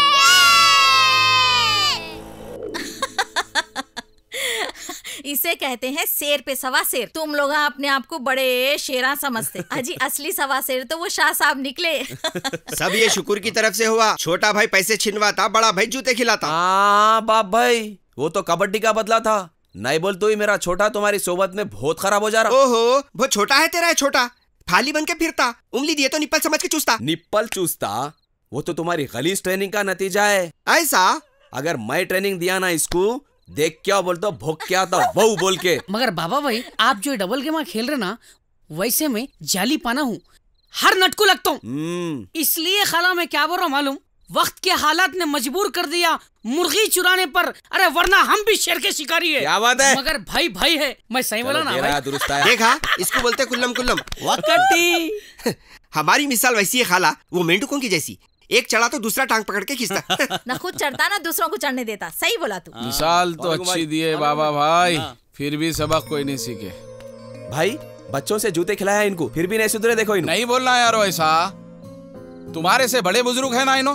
इसे कहते हैं शेर पे सवा शेर। तुम लोग अपने आप को बड़े शेरा समझते। अजी असली सवा शेर तो वो शाह साहब निकले। सब ये शुक्र की तरफ से हुआ। छोटा भाई पैसे छिनवाता, बड़ा भाई जूते खिलाता। हाँ बाप भाई, वो तो कबड्डी का बदला था। नहीं बोल तो ही मेरा छोटा तुम्हारी सोबत में बहुत खराब हो जा रहा। ओहो, बहुत छोटा है तेरा है छोटा। फाली बन के फिरता, उंगली दिए तो निप्पल समझ के चूसता। निप्पल चूसता? वो तो तुम्हारी गलीज ट्रेनिंग का नतीजा है। ऐसा? अगर मैं ट्रेनिंग दिया ना इसको, देख क्या बोलता भोग क्या था वो बोल के। मगर बाबा भाई, आप जो डबल गेम खेल रहे ना, वैसे मैं जाली पाना हूँ, हर नट को लगता हूँ। इसलिए खाला मैं क्या बोल रहा हूँ मालूम? वक्त के हालात ने मजबूर कर दिया मुर्गी चुराने पर। अरे वरना हम भी शेर के शिकारी है। क्या बात है? मगर भाई भाई है, मैं सही बोला ना भाई? दुरुस्त है। देखा, इसको बोलते कुल्लम कुल्लम। वक्ती। हमारी मिसाल वैसी है खाला, वो मेंढकों की जैसी। एक चढ़ा तो दूसरा टांग पकड़ के खींचता। ना खुद चढ़ता ना दूसरों को चढ़ने देता। सही बोला तू। मिसाल तो अच्छी दी है बाबा भाई, फिर भी सबक कोई नहीं सीखे। भाई बच्चों से जूते खिलाया इनको, फिर भी नहीं सुधरे। देखो इनको। नहीं बोलना यारो ऐसा। तुम्हारे से बड़े बुजुर्ग है ना इनो,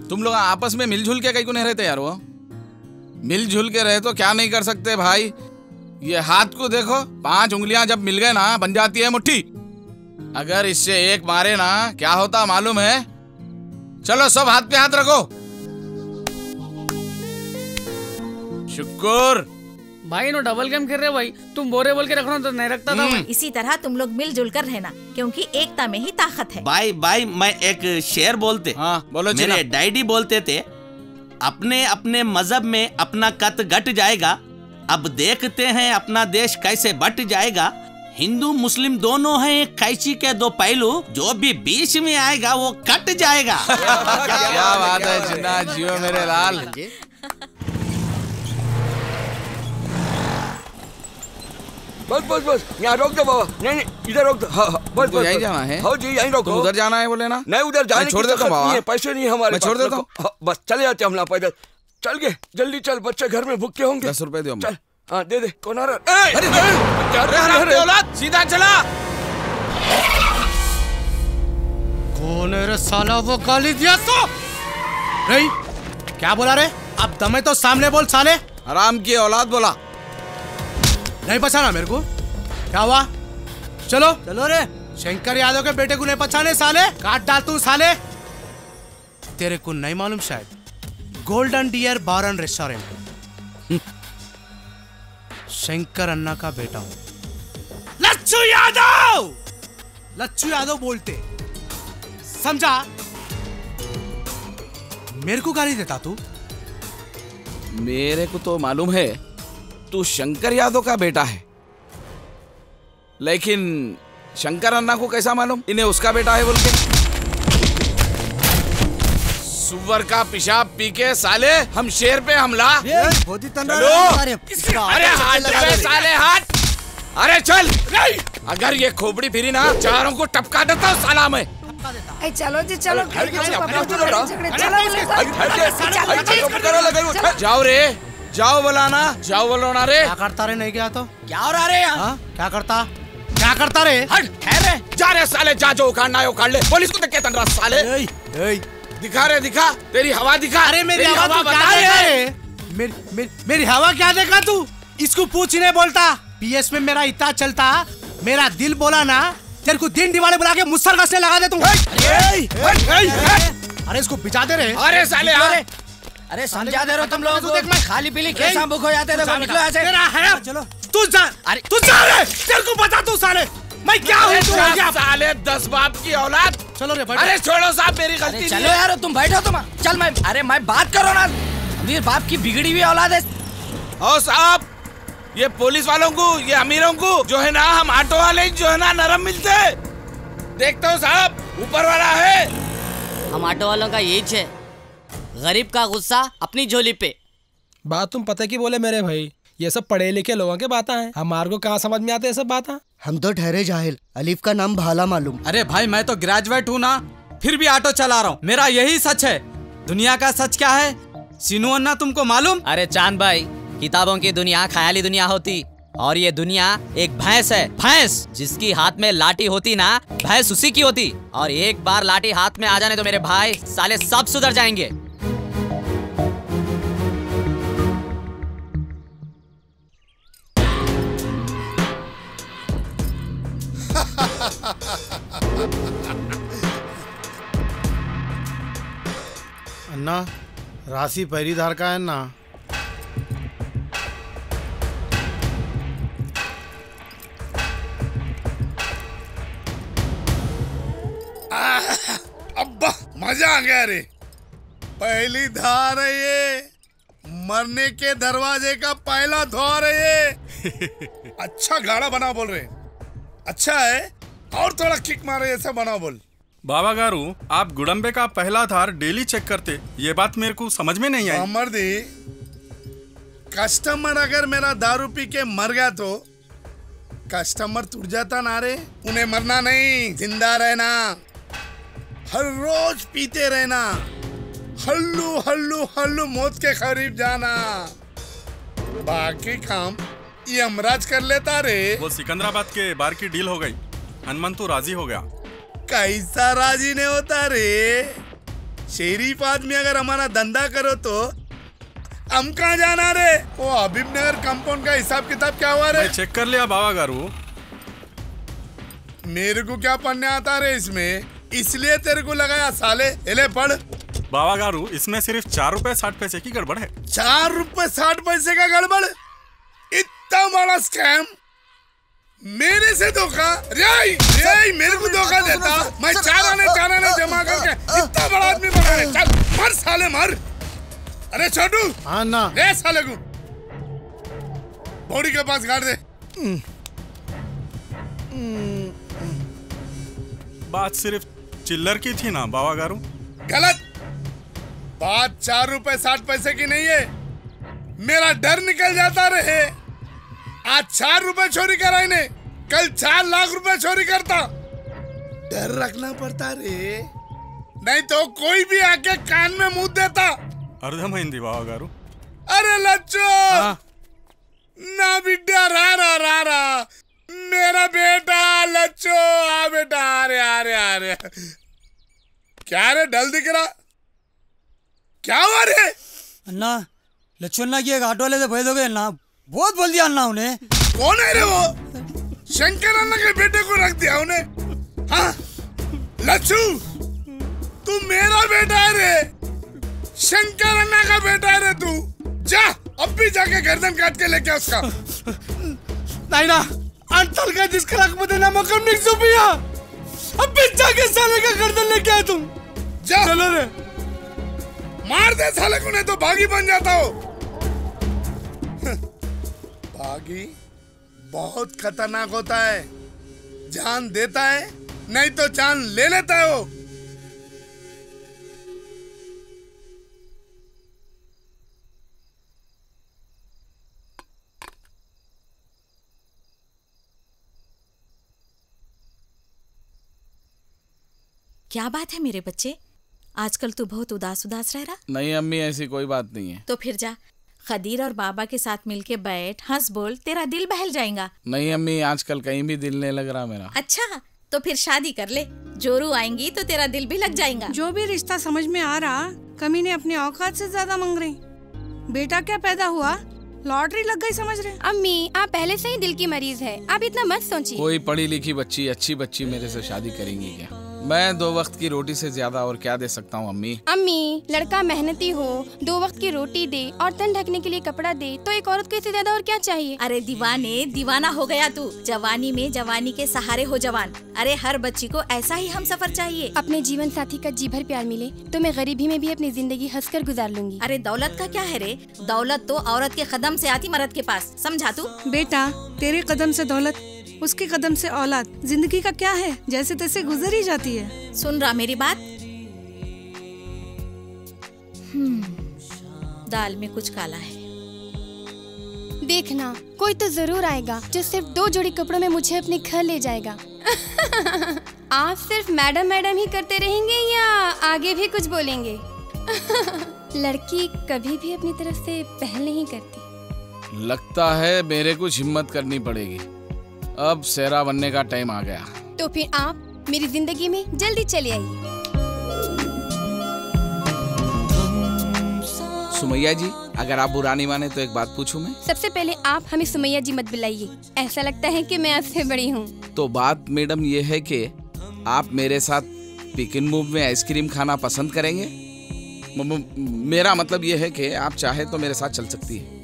तुम लोग आपस में मिलजुल के कहीं को नहीं रहते यार। वो मिलजुल के रहे तो क्या नहीं कर सकते भाई। ये हाथ को देखो, 5 उंगलियां जब मिल गए ना बन जाती है मुट्ठी। अगर इससे एक मारे ना क्या होता मालूम है? चलो सब हाथ पे हाथ रखो। शुक्र भाई नो डबल गेम खेल रहे भाई, तुम बोरे बोल के रखना तो नहीं रखता था मैं। इसी तरह तुम लोग मिलजुल कर रहना, क्योंकि एकता में ही ताकत है। भाई मैं एक शेर बोलते। हाँ बोलो। मेरे डैडी बोलते थे, अपने अपने मजहब में अपना कत घट जाएगा, अब देखते हैं अपना देश कैसे बट जाएगा। हिंदू मुस्लिम दोनों हैं कैंची के 2 पहलू, जो भी बीच में आएगा वो कट जाएगा। क्या बात है जिन्ना, जियो मेरे लाल। बस यहाँ रोक दो बाबा। नहीं इधर रोक दो। हाँ बस तो यहीं जाना है? हाँ जी यहीं रोको। तो उधर जाना है बोले ना? नहीं उधर जाने छोड़ देता हूँ बाबा, पैसे नहीं हमारे छोड़ देता हूँ। बस चले जाते हम पैदल। चल गए जल्दी चल, बच्चे घर में भूखे होंगे। 10 रुपए दो। चल हाँ दे कौन आ रहा? सीधा चला। कौन है रे साला? वो गाली दिया तो नहीं, क्या बोला रे? अब दमे तो सामने बोल साले। हराम की औलाद बोला। नहीं पहचाना मेरे को? क्या हुआ? चलो चलो रे। शंकर यादव के बेटे को नहीं पहचाने साले? काट डाल तू साले। तेरे को नहीं मालूम शायद, golden deer bar and restaurant Shankar Anna का बेटा हूं। लच्छू यादव, लच्छू यादव बोलते, समझा? मेरे को गाली देता तू? मेरे को तो मालूम है तू शंकर यादव का बेटा है, लेकिन शंकर अन्ना को कैसा मालूम इन्हें उसका बेटा है बोल के? सुअर का पेशाब पी के साले हम शेर पे हमला। चलो अरे हाथ पे साले हाथ। अरे चल, अगर ये खोपड़ी फिरी ना चारों को टपका देता हूँ साला मैं। चलो जी चलो। जाओ रे जाओ बोलाना, जाओ बोलाना रे। क्या करता रे? नहीं गया तो क्या हो रहा रे यहाँ? क्या करता रे? हट ठहरे, जा रे साले, जा जो उखाड़ना है उखाड़ ले। पुलिस को देख के तन रहा साले। दिखा रे दिखा, तेरी हवा दिखा। अरे मेरी हवा बता रे। मेरी हवा क्या देखा तू? इसको पूछ नहीं बोलता। पीएस में मेरा इतना चलता, मेरा दिल बोला ना, तेरे को दिन दिवाले बुला के मुसर कसने लगा दे तू। अरे इसको बिछा दे रे। अरे साले अरे समझा दे रहे हो तुम लोगों को? खाली पीली कैसा भूख हो जाते थे। निकलो ऐसे। चलो तू जा। अरे तू जा रे, तेरे को बता तू साले मैं क्या हूँ? तू हो गया साले 10 बाप की औलाद। चलो रे। अरे छोड़ो साहब, मेरी गलती। चलो यार तुम बैठो तुम। चल मैं बात करो ना। अमीर बाप की बिगड़ी हुई औलाद है। ओ साहब, ये पुलिस वालों को, ये अमीरों को जो है ना, हम ऑटो वाले जो है ना नरम मिलते। देखते हो साहब, ऊपर वाला है। हम ऑटो वालों का यही है, गरीब का गुस्सा अपनी झोली पे। बात तुम पता की बोले मेरे भाई, ये सब पढ़े लिखे लोगों के बातें हैं। हमारे को कहाँ समझ में आते ये सब बातें? हम तो ठहरे जाहिल, अलीफ का नाम भाला मालूम। अरे भाई मैं तो ग्रेजुएट हूँ ना, फिर भी ऑटो चला रहा हूँ। मेरा यही सच है। दुनिया का सच क्या है सीनू अन्ना, तुमको मालूम? अरे चांद भाई, किताबों की दुनिया ख्याली दुनिया होती, और ये दुनिया एक भैंस है। भैंस जिसकी हाथ में लाठी होती ना, भैंस उसी की होती। और एक बार लाठी हाथ में आ जाने तो मेरे भाई साले सब सुधर जाएंगे। अन्ना राशि पहरीदार का है ना? अब्बा मजा आ गया रे। पहली धार है ये, मरने के दरवाजे का पहला द्वार है ये। अच्छा गाड़ा बना बोल रहे, अच्छा है, और थोड़ा किक मारे ऐसा बना बोल। बाबा गारू, आप गुडम्बे का पहला धार डेली चेक करते, ये बात मेरे को समझ में नहीं आई। मर्दी, कस्टमर अगर मेरा दारू पी के मर गया तो कस्टमर टूट जाता ना रे। उन्हें मरना नहीं, जिंदा रहना, हर रोज पीते रहना, हल्लू हल्लू हल्लू मौत के करीब जाना। बाकी काम यमराज कर लेता रे। वो सिकंदराबाद के बार की डील हो गई, हनुमान तो राजी हो गया। कैसा राजी नहीं होता रे। शरीफ आदमी अगर हमारा धंधा करो तो हम कहाँ जाना रे। वो हबीब नगर कंपाउंड का हिसाब किताब क्या हुआ रे? मैं चेक कर लिया बाबा गारू। मेरे को क्या पढ़ने आता रे इसमें, इसलिए तेरे को लगाया साले। एले पढ़। बाबा गारू, इसमें सिर्फ 4 रुपए 60 पैसे की गड़बड़ है। 4 रुपए 60 पैसे का गड़बड़? इतना बड़ा स्कैम, मेरे से धोखा। रे मेरे को धोखा देता, मैं 4 आने जमा करके इतना बड़ा आदमी बना रहे। चल मर साले मर। अरे छोटू, हाँ ना, ले साले को बॉडी के पास गाड़ दे। बात सिर्फ चिल्लर की थी ना बाबा गारू। गलत बात 4 रुपए 60 पैसे की नहीं है। मेरा डर निकल जाता रहे। आज 4 रुपए चोरी करा इन्हें, कल 4 लाख रुपए चोरी करता। डर रखना पड़ता रे, नहीं तो कोई भी आके कान में मुंह देता। అర్థమైంది బావ గారు। अरे लच्चो ना बिड्डा रा मेरा बेटा लच्चो। आ बेटा, अरे क्या रे डल दिख रहा, क्या हुआ रे? अन्ना लच्छू अन्ना की एक ऑटो वाले से भेज दोगे अन्ना, बहुत बोल दिया अन्ना उन्हें। कौन है रे वो? शंकर अन्ना के बेटे को रख दिया उन्हें। हाँ लच्छू, तू मेरा बेटा है रे, शंकर अन्ना का बेटा है रे तू। जा अब भी जाके गर्दन काट के लेके उसका। नहीं ना, अंतल का जिसका रख बदे ना मकम नहीं सुपिया। अब भी जाके साले का गर्दन लेके आ तुम। जा चलो रे, मार दे साले को, नहीं तो भागी बन जाता हो। भागी बहुत खतरनाक होता है, जान देता है नहीं तो जान ले लेता है वो। क्या बात है मेरे बच्चे, आजकल तू बहुत उदास रह रहा। नहीं अम्मी, ऐसी कोई बात नहीं है। तो फिर जा खदीर और बाबा के साथ मिलके बैठ, हंस बोल, तेरा दिल बहल जाएगा। नहीं अम्मी, आजकल कहीं भी दिल नहीं लग रहा मेरा। अच्छा तो फिर शादी कर ले, जोरू आएंगी तो तेरा दिल भी लग जाएगा। जो भी रिश्ता समझ में आ रहा, कमीने अपने औकात से ज्यादा मांग रहे। बेटा क्या पैदा हुआ, लॉटरी लग गई समझ रहे। अम्मी आप पहले से ही दिल की मरीज है, आप इतना मत सोचिए। कोई पढ़ी लिखी बच्ची, अच्छी बच्ची मेरे से शादी करेंगी क्या? मैं 2 वक्त की रोटी से ज्यादा और क्या दे सकता हूँ अम्मी? अम्मी लड़का मेहनती हो, 2 वक्त की रोटी दे और तन ढकने के लिए कपड़ा दे, तो एक औरत को इससे ज्यादा और क्या चाहिए? अरे दीवाना हो गया तू। जवानी में जवानी के सहारे हो जवान। अरे हर बच्ची को ऐसा ही हम सफर चाहिए। अपने जीवन साथी का जी भर प्यार मिले तो मैं गरीबी में भी अपनी जिंदगी हंसकर गुजार लूंगी। अरे दौलत का क्या है रे, दौलत तो औरत के कदम से आती मर्द के पास, समझा तू? बेटा तेरे कदम से दौलत, उसके कदम से औलाद, जिंदगी का क्या है, जैसे तैसे गुजर ही जाती है। सुन रहा मेरी बात? दाल में कुछ काला है। देखना कोई तो जरूर आएगा जो सिर्फ 2 जोड़ी कपड़ों में मुझे अपने घर ले जाएगा। आप सिर्फ मैडम मैडम ही करते रहेंगे या आगे भी कुछ बोलेंगे? लड़की कभी भी अपनी तरफ से पहल नहीं करती। लगता है मेरे कुछ हिम्मत करनी पड़ेगी। अब सेरा बनने का टाइम आ गया। तो फिर आप मेरी जिंदगी में जल्दी चले आइए। सुमैया जी, अगर आप बुरा नहीं माने तो एक बात पूछूं मैं? सबसे पहले आप हमें सुमैया जी मत बुलाइए, ऐसा लगता है कि मैं आपसे बड़ी हूँ। तो बात मैडम ये है कि आप मेरे साथ पिकन मूव में आइसक्रीम खाना पसंद करेंगे? मेरा मतलब ये है कि आप चाहे तो मेरे साथ चल सकती है।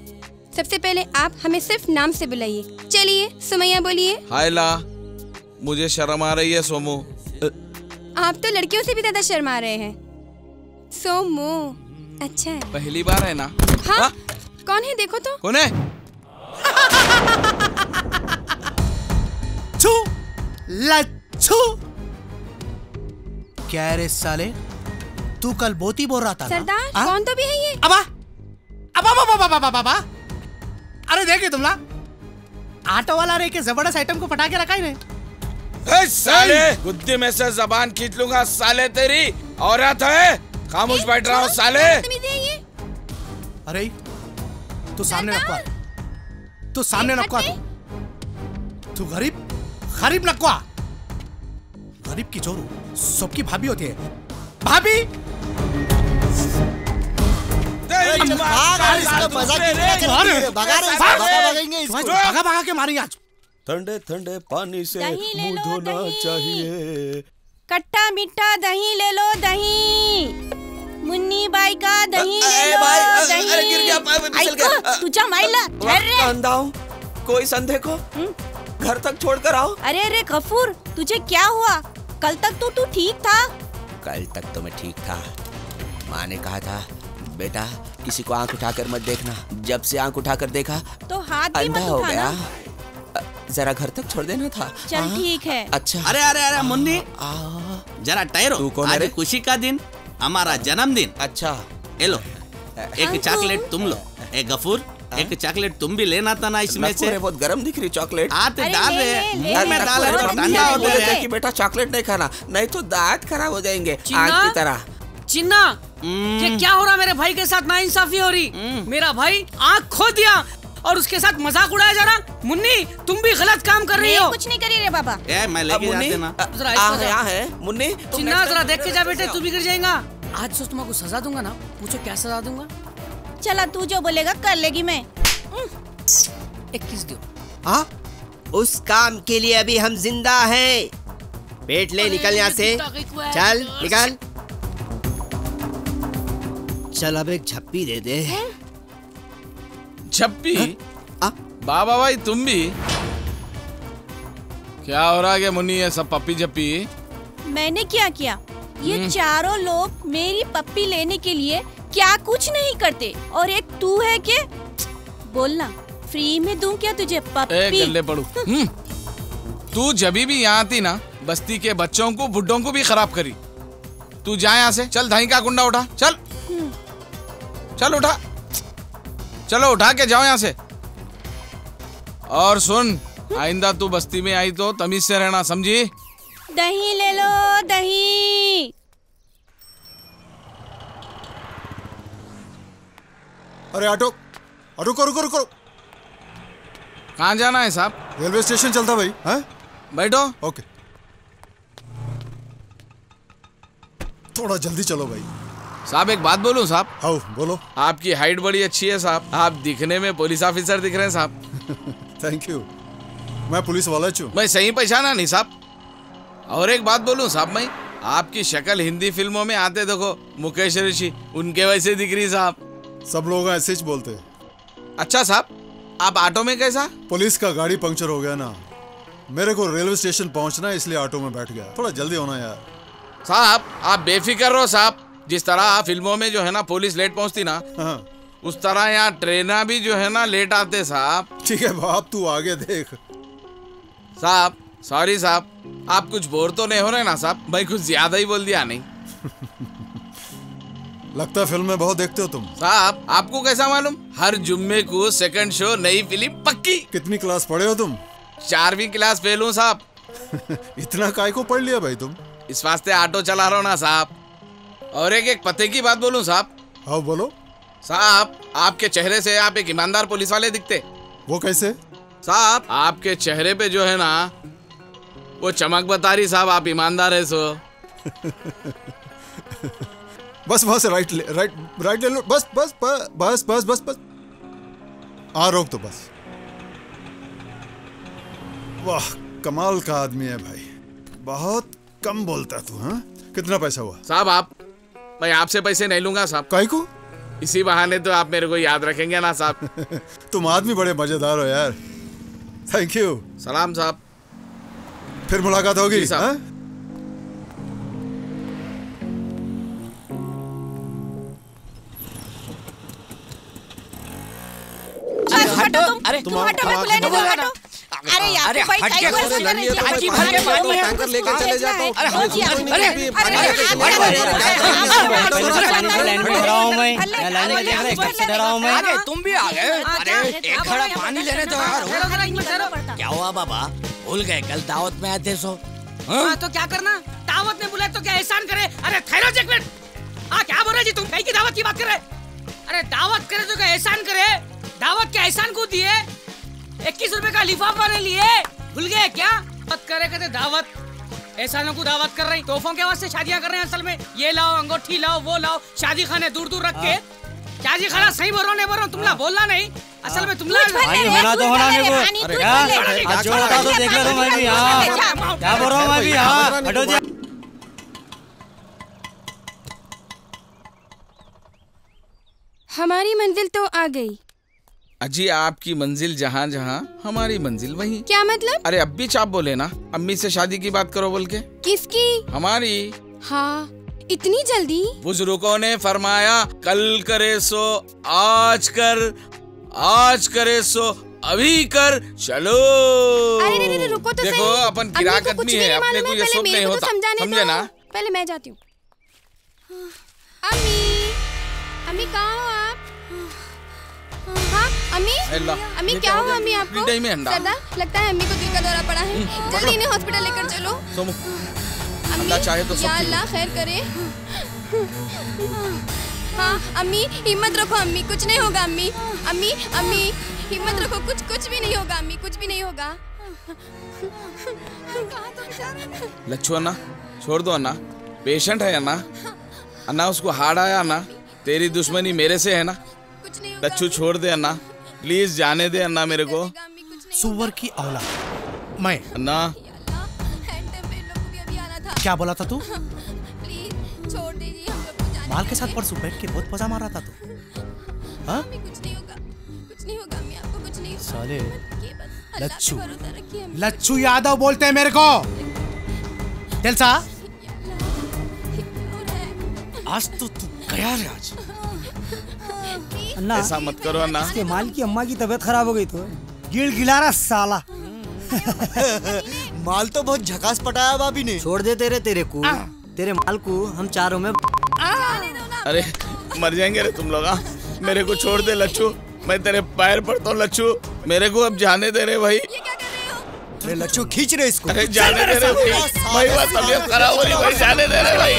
सबसे पहले आप हमें सिर्फ नाम से बुलाइए। चलिए सुमैया बोलिए। हाय ला, मुझे शर्म आ रही है सोमू। आप तो लड़कियों से भी ज्यादा शर्मा रहे हैं। सोमू अच्छा है। पहली बार है ना? हाँ? कौन है देखो तो। कौन है? छू लच्छू। क्या रे साले, तू कल बोती बोल रहा था ना? सरदार कौन तो भी है ये? अबा अरे देखे तुमला, ऑटो वाला रे के जबरदस्त आइटम को फटा के रखा ही नहीं। साले गुद्दी में से जबान खींच लूंगा साले, तेरी औरत है, खामोश बैठ रहा हूँ साले। अरे तू सामने नकवा, तू सामने नकवा, तू गरीब नकवा, गरीब की जोरू सबकी भाभी होती है। भाभी भागा भागा के मारेंगे आज। ठंडे ठंडे पानी से मुंह धोना चाहिए। खट्टा मीठा दही ले लो, दही। मुन्नी बाई का दही ले लो, दही। अरे गिर गया, फिसल गया। तुझा माइला ठहर रे। अंधा हूँ, कोई संदेह को घर तक छोड़कर आओ। अरे अरे गफूर, तुझे क्या हुआ? कल तक तो तू ठीक था। कल तक तो मैं ठीक था। माँ ने कहा था बेटा किसी को आंख उठाकर मत देखना। जब से आंख उठाकर देखा तो हाथ भी अंधा मत हो उठाना। गया। जरा घर तक छोड़ देना था। चल ठीक है। अच्छा। अरे अरे अरे मुन्नी, जरा ठहरो। तू कौन है आज रे? खुशी का दिन, हमारा जन्मदिन। अच्छा ये लो, एक चॉकलेट तुम लो। ए गफूर, एक चॉकलेट तुम भी लेना था ना इसमें से। बहुत गर्म दिख रही चॉकलेट। हाथ डाल रहे मुंह में डाल रहे तो ठंडा हो बोले गया। कि बेटा चॉकलेट नहीं खाना, नहीं तो दांत खराब हो जाएंगे चिन्ना? आग की तरह। चिन्ना, ये क्या हो रहा? मेरे भाई के साथ नाइंसाफी हो रही। मेरा भाई आँख खो दिया और उसके साथ मजाक उड़ाया जा रहा। मुन्नी, तुम भी गलत काम कर रही हो। कुछ नहीं करी रे बाबा। मैं लेके जाते ना। जरा इसको जा। यहाँ है मुन्नी। चिन्ना जरा देख के जा बेटे, तू भी गिर जाएगा। आज जो तुमको सजा दूंगा ना, पूछो क्या सजा दूंगा? चला तू जो बोलेगा कर लेगी मैं। 21 दो। हाँ? उस काम के लिए अभी हम जिंदा हैं। पेट ले, निकल यहाँ से। चल निकल। चल अब एक झप्पी दे दे। झप्पी? बाबा भाई तुम भी? क्या हो रहा है मुन्नी, ये सब पप्पी झप्पी? मैंने क्या किया? ये चारों लोग मेरी पप्पी लेने के लिए क्या कुछ नहीं करते, और एक तू है के? बोलना, फ्री में दूं क्या तुझे पप्पी? गल्ले पड़ू। तू जब भी यहाँ आती ना, बस्ती के बच्चों को बुड्ढों को भी खराब करी। तू जा यहाँ से। चल धाई का कुंडा उठा। चल चल उठा। चलो उठा के जाओ यहाँ से। और सुन, आइंदा तू बस्ती में आई तो तमीज से रहना, समझी? दही ले लो, दही। अरे ऑटो, रुको रुको रुको। कहाँ जाना है साहब? रेलवे स्टेशन चलता भाई। हाँ? बैठो। ओके, थोड़ा जल्दी चलो भाई। साहब एक बात बोलूं साहब? हाँ बोलो। आपकी हाइट बड़ी अच्छी है साहब। आप दिखने में पुलिस ऑफिसर दिख रहे हैं साहब। Thank you. मैं पुलिस वाला हूँ। मैं सही पहचाना नहीं साहब? और एक बात बोलूं साहब, मैं आपकी शक्ल हिंदी फिल्मों में आते देखो, मुकेश ऋषि, उनके वैसे दिख रही साहब। सब लोग ऐसे ही बोलते हैं। अच्छा साहब, आप ऑटो में कैसा? पुलिस का गाड़ी पंक्चर हो गया ना, मेरे को रेलवे स्टेशन पहुंचना है, इसलिए ऑटो में बैठ गया। थोड़ा जल्दी होना यार। साहब आप बेफिक्र रहो साहब। जिस तरह फिल्मों में जो है ना पुलिस लेट पहुंचती ना, उस तरह यहाँ ट्रेना भी जो है ना लेट आते साहब। ठीक है बाप, तू आगे देख। साहब सॉरी साहब, आप कुछ बोर तो नहीं हो रहे ना साहब? मैं कुछ ज्यादा ही बोल दिया नहीं? लगता है फिल्म में बहुत देखते हो तुम। साहब आपको कैसा मालूम? हर जुम्मे को सेकंड शो नई फिल्म पक्की। कितनी क्लास पढ़े हो तुम? 4वीं क्लास फेल हूँ साहब। इतना काय को पढ़ लिया भाई तुम? इस वास्ते ऑटो चला रहा हूँ ना साहब। और एक पते की बात बोलूं साहब? हाँ बोलो। साहब आपके चेहरे से आप एक ईमानदार पुलिस वाले दिखते। वो कैसे? साहब आपके चेहरे पे जो है ना वो चमक बता रही साहब, आप ईमानदार है सो। बस वहां से राइट ले लो। बस बस बस बस बस बस बस। रोक तो बस। वाह कमाल का आदमी है भाई, बहुत कम बोलता है तू। हाँ कितना पैसा हुआ? साहब मैं आपसे पैसे नहीं लूंगा साहब। काहे को? इसी बहाने तो आप मेरे को याद रखेंगे ना साहब। तुम आदमी बड़े मजेदार हो यार। Thank you. सलाम साहब। फिर मुलाकात होगी। अरे तुम हटो, मैं लेने दो, हटो। अरे यार अरे भाई हट क्या के हुआ? टांकी भर के पानी है, टैंकर लेके चले जाता हूं। अरे अरे तुम भी आ गए? अरे एक घड़ा पानी लेने तो यार। क्या हुआ बाबा, भूल गए कल दावत में आए थे सो? हाँ तो क्या करना, दावत में बुलाए तो क्या एहसान करे? अरे ठहरो एक मिनट। क्या बोल रहे जी तुम? कहीं की दावत की बात कर रहे? अरे दावत करे तो क्या एहसान करे? दावत क्या एहसान को दिए? 21 रुपए का लिफाफा ने लिए, भूल गए क्या? मत करे कहते दावत, एहसानों को दावत कर रही, तोहफों के वास्ते शादियां कर रहे हैं। असल में ये लाओ, अंगूठी लाओ, वो लाओ, शादी खाने दूर दूर रख के। शादी खाना सही बोल रहा नहीं तुमला बोलना नहीं। असल में तुमला होना तो होना मेरे को क्या आज जो बता दो देख लो तो मैं भी हाँ क्या बोल रहा हूँ मैं भी हाँ हटो जी। हमारी मंजिल तो आ गई। अजी आपकी मंजिल जहाँ जहाँ, हमारी मंजिल वहीं। क्या मतलब? अरे अब भी चाप बोले ना, अम्मी से शादी की बात करो बोल के। किसकी? हमारी। हाँ इतनी जल्दी? बुजुर्गों ने फरमाया कल करे सो आज कर, आज करे सो अभी कर, चलो। अरे रुको तो देखो अपन गिराक आदमी है, अपने को ये सब नहीं होता, समझे ना? पहले मैं जाती हूँ। अम्मी, अम्मी कहाँ हो आप? हाँ अम्मी, अम्मी क्या हुआ अम्मी आपको? सरदार लगता है अम्मी को दिल का दौरा पड़ा है, जल्दी इन्हें हॉस्पिटल लेकर चलो। अल्लाह चाहे तो या अल्लाह खैर करे। हाँ अम्मी हिम्मत रखो अम्मी, कुछ नहीं होगा अम्मी। अम्मी अम्मी हिम्मत रखो, कुछ भी नहीं होगा अम्मी, कुछ भी नहीं होगा। लच्छू अन्ना छोड़ दो अन्ना, पेशेंट है अन्ना। अन्ना उसको हार्ड आया अन्ना, तेरी दुश्मनी मेरे से है ना। लच्छू छोड़ दे अन्ना, प्लीज जाने दे अन्ना मेरे को। सुअर की औलाद मैं अन्ना। क्या बोला था तू? प्लीज छोड़ दीजिए हम लोग को जाने। माल के साथ परसों बैठ के बहुत मजा मार रहा था तू। हाँ? कुछ नहीं होगा, कुछ नहीं होगा अम्मी, आपको कुछ नहीं होगा। साले लच्छू, लच्छू यादव बोलते हैं मेरे को। जलसा आज तो तू गया रे आज। अन्ना ऐसा मत करो अन्ना। इसके माल की अम्मा की तबीयत खराब हो गई तो गिड़ रहा साला। माल तो बहुत झकास पटाया भाभी ने। छोड़ दे तेरे को, तेरे माल को हम चारों में। अरे मर जाएंगे रे तुम लोग। मेरे को छोड़ दे लच्छू, मैं तेरे पैर पड़ता हूँ लच्छू, मेरे को अब जाने दे रे भाई। अरे लच्छू खींच रहे इसको। अरे जाने दे रे भाई, बात तबीयत खराब हो रही भाई, जाने दे रे भाई।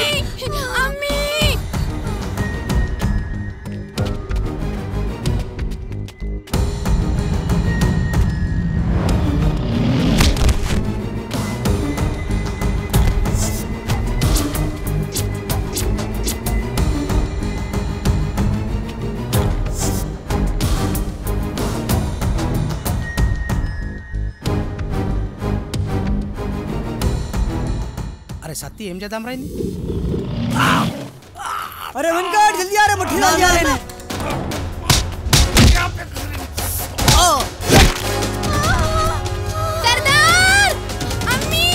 साथी एम ज्यादा राही अरे वेंकट जल्दी आ रे, मुट्ठी डाल दिया रे ने। सरदार अम्मी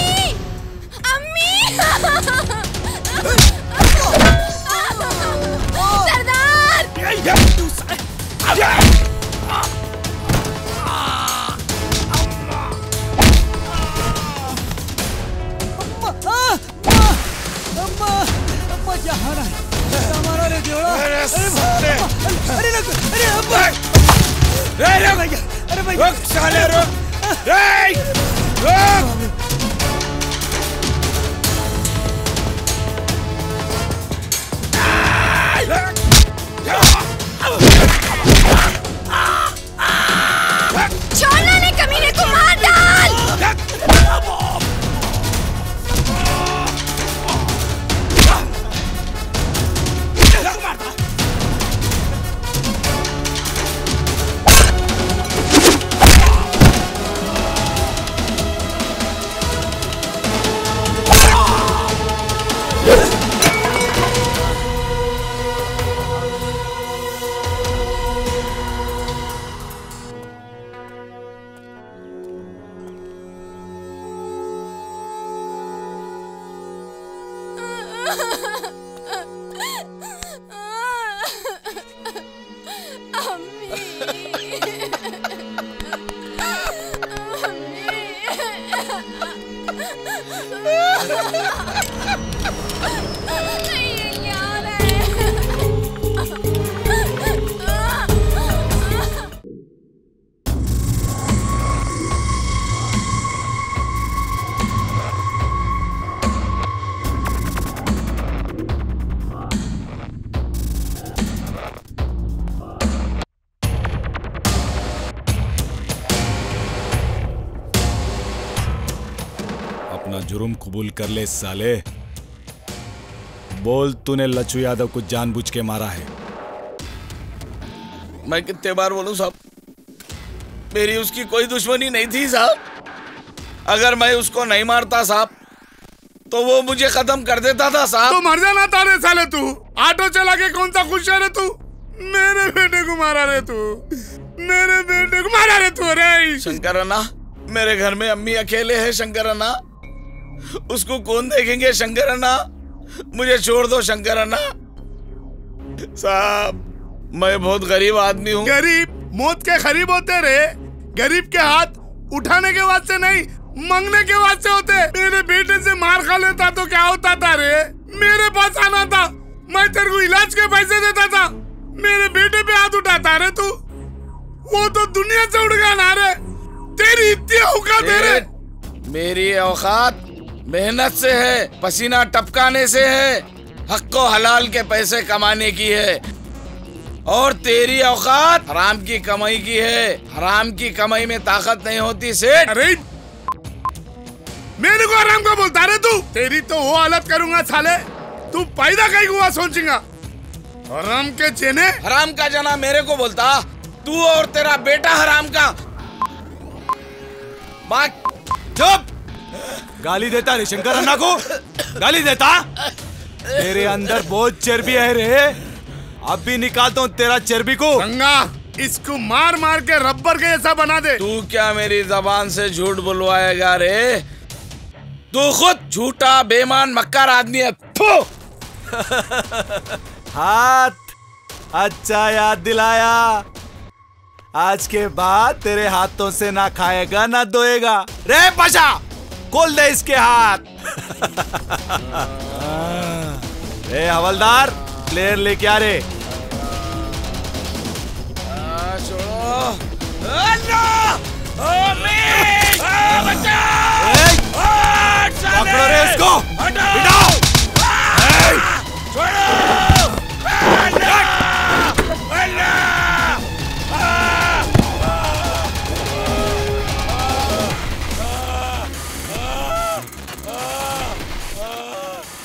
अम्मी सरदार हमारा रे देवड़ा। अरे अब्बा अरे भाई रुक साले रुक, रुक। छोड़ना नहीं, कमीने को मार डाल। अपना जुर्म कबूल कर ले साले। बोल तूने लच्छू यादव को जानबूझ के मारा है? मैं कितने बार बोलूं साहब, मेरी उसकी कोई दुश्मनी नहीं थी साहब। अगर मैं उसको नहीं मारता साहब तो वो मुझे खत्म कर देता था साहब। तू मर जाना था रे साले। तू ऑटो चला के कौन सा खुश है रे तू? मेरे बेटे को मारा रे तू, मेरे बेटे को मारा रे तू। रे शंकर अन्ना, मेरे घर में अम्मी अकेले हैं शंकर अन्ना, उसको कौन देखेंगे शंकर अन्ना? मुझे छोड़ दो शंकर अन्ना। साहब मैं बहुत गरीब आदमी हूँ। गरीब मौत के करीब होते रे। गरीब के हाथ उठाने के वास्ते नहीं, मांगने के वास्ते होते। मेरे बेटे से मार खा लेता तो क्या होता था रे? मेरे पास आना था, मैं तेरे को इलाज के पैसे देता था। मेरे बेटे पे हाथ उठाता रे तू। वो तो दुनिया से उड़ गया ना रे। तेरी इतनी औकात है रे? मेरी औकात मेहनत से है, पसीना टपकाने से है, हक को हलाल के पैसे कमाने की है। और तेरी औकात हराम की कमाई की है। हराम की कमाई में ताकत नहीं होती सेठ। अरे मेरे को हराम का बोलता रे तू? तेरी तो वो हालत करूंगा साले, तू पैदा कहीं हुआ सोचेगा। हराम के चेने। हराम का जना मेरे को बोलता, तू और तेरा बेटा हराम का। बात चुप। गाली देता रे शंकर अन्ना को? गाली देता? तेरे अंदर बहुत चर्बी है रे, अब भी निकालता हूँ तेरा चर्बी को। गंगा इसको मार मार के रबर के जैसा बना दे। तू क्या मेरी जबान से झूठ बुलवाएगा रे? तू खुद झूठा बेईमान मक्कार आदमी है। हाथ अच्छा याद दिलाया। आज के बाद तेरे हाथों से ना खाएगा ना धोएगा रे। पाशा खोल दे इसके हाथ। रे हवलदार, प्लेयर लेके आ रे। पकड़ो रे इसको, बिठाओ।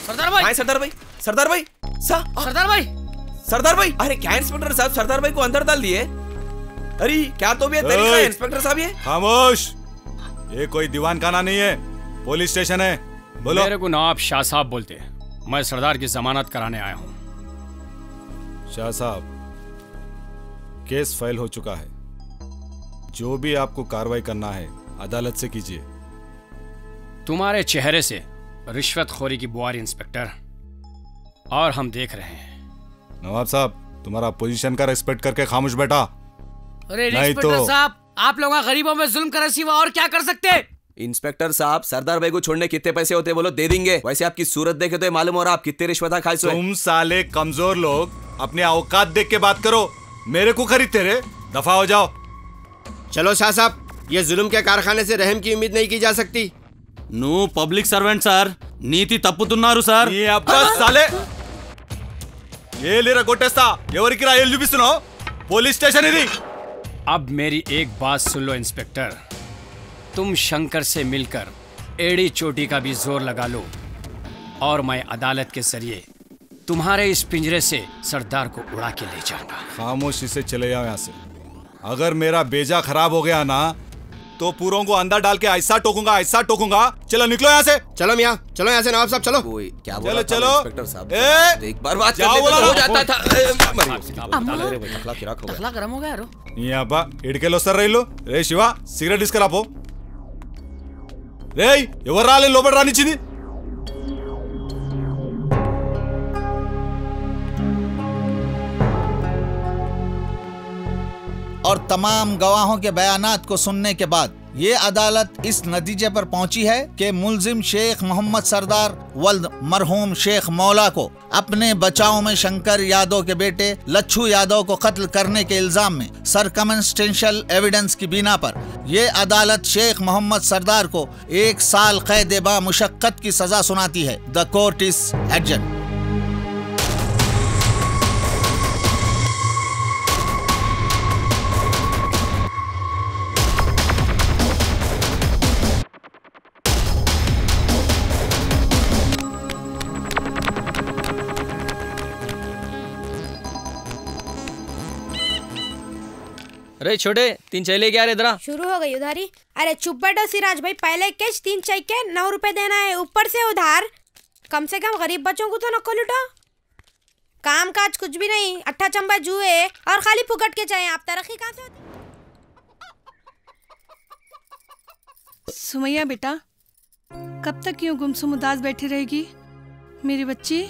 सरदार भाई। हाँ सरदार भाई, सरदार भाई, सरदार भाई, सरदार भाई। अरे क्या इंस्पेक्टर साहब, सरदार भाई को अंदर डाल दिए। अरे क्या तो भी है तरीका है इंस्पेक्टर साहब ये? खामोश, ये कोई दीवान खाना नहीं है, पुलिस स्टेशन है। बोलो। मेरे को नवाब शाह साहब बोलते हैं, मैं सरदार की जमानत कराने आया हूँ। शाह साहब, केस फाइल हो चुका है, जो भी आपको कार्रवाई करना है अदालत से कीजिए। तुम्हारे चेहरे से रिश्वतखोरी की बुआरी इंस्पेक्टर, और हम देख रहे हैं। नवाब साहब, तुम्हारा पोजीशन का रिस्पेक्ट करके खामोश बैठा। अरे नहीं इंस्पेक्टर तो साहब, आप लोग गरीबों में जुल्म करे सिवा और क्या कर सकते? इंस्पेक्टर साहब, सरदार भाई को छोड़ने कितने पैसे होते बोलो, दे देंगे। वैसे आपकी सूरत देखे तो मालूम हो रहा आप कितने रिश्वत खाए। तुम साले कमजोर लोग अपने औकात देख के बात करो, मेरे को खरीदते रे। दफा हो जाओ। चलो शाह साहब, ये जुल्म के कारखाने से रहम की उम्मीद नहीं की जा सकती। नो पब्लिक सर्वेंट सर, नीति तప్పుతున్నారు సార్। ये अब्बा साले, ये लेरा कोटेस्ता ఎవరికి రా ఏళ్ళు చూపిస్తున్నావు? पुलिस स्टेशन ఇది। अब मेरी एक बात सुन लो इंस्पेक्टर, तुम शंकर से मिलकर एड़ी चोटी का भी जोर लगा लो और मैं अदालत के जरिए तुम्हारे इस पिंजरे से सरदार को उड़ा के ले जाऊंगा। खामोशी से चले जाओ यहाँ से। अगर मेरा बेजा खराब हो गया ना तो पूरों को अंदर डाल के ऐसा टोकूंगा, ऐसा टोकूंगा। चलो निकलो यहाँ से। चलो मियाँ, चलो यहाँ से। नवाब साहब चलो। क्या चलो चलो इंस्पेक्टर साहब, एक बार बात कर लेते तो हो जाता था। तखला गरम हो गया रो। ये अब्बा इड़केलो सर रही रे शिवा, सिगरेट इसकरापो रे। ఎవరు రాలే లోపల రానిచ్చింది? और तमाम गवाहों के बयानात को सुनने के बाद ये अदालत इस नतीजे पर पहुंची है कि मुल्जिम शेख मोहम्मद सरदार वल्द मरहूम शेख मौला को अपने बचाव में शंकर यादव के बेटे लच्छू यादव को कत्ल करने के इल्जाम में सरकमस्टेंशियल एविडेंस की बिना पर ये अदालत शेख मोहम्मद सरदार को 1 साल कैद बा मुशक्कत की सजा सुनाती है। The court is adjourned. अरे छोटे 3 चाय लेके आ रहे इधर। शुरू हो गई उधारी। अरे चुप बैठो सिराज भाई, पहले कैश 3 चाय के 9 रुपए देना है, ऊपर से उधार। कम से कम गरीब बच्चों को तो नको लुटो। काम काज कुछ भी नहीं, अट्ठा चंबा जुए और खाली फुकट के चाय। आप तरक्की कहाँ से होती? सुमैया बेटा, कब तक यूं गुमसुम उदास बैठी रहेगी मेरी बच्ची?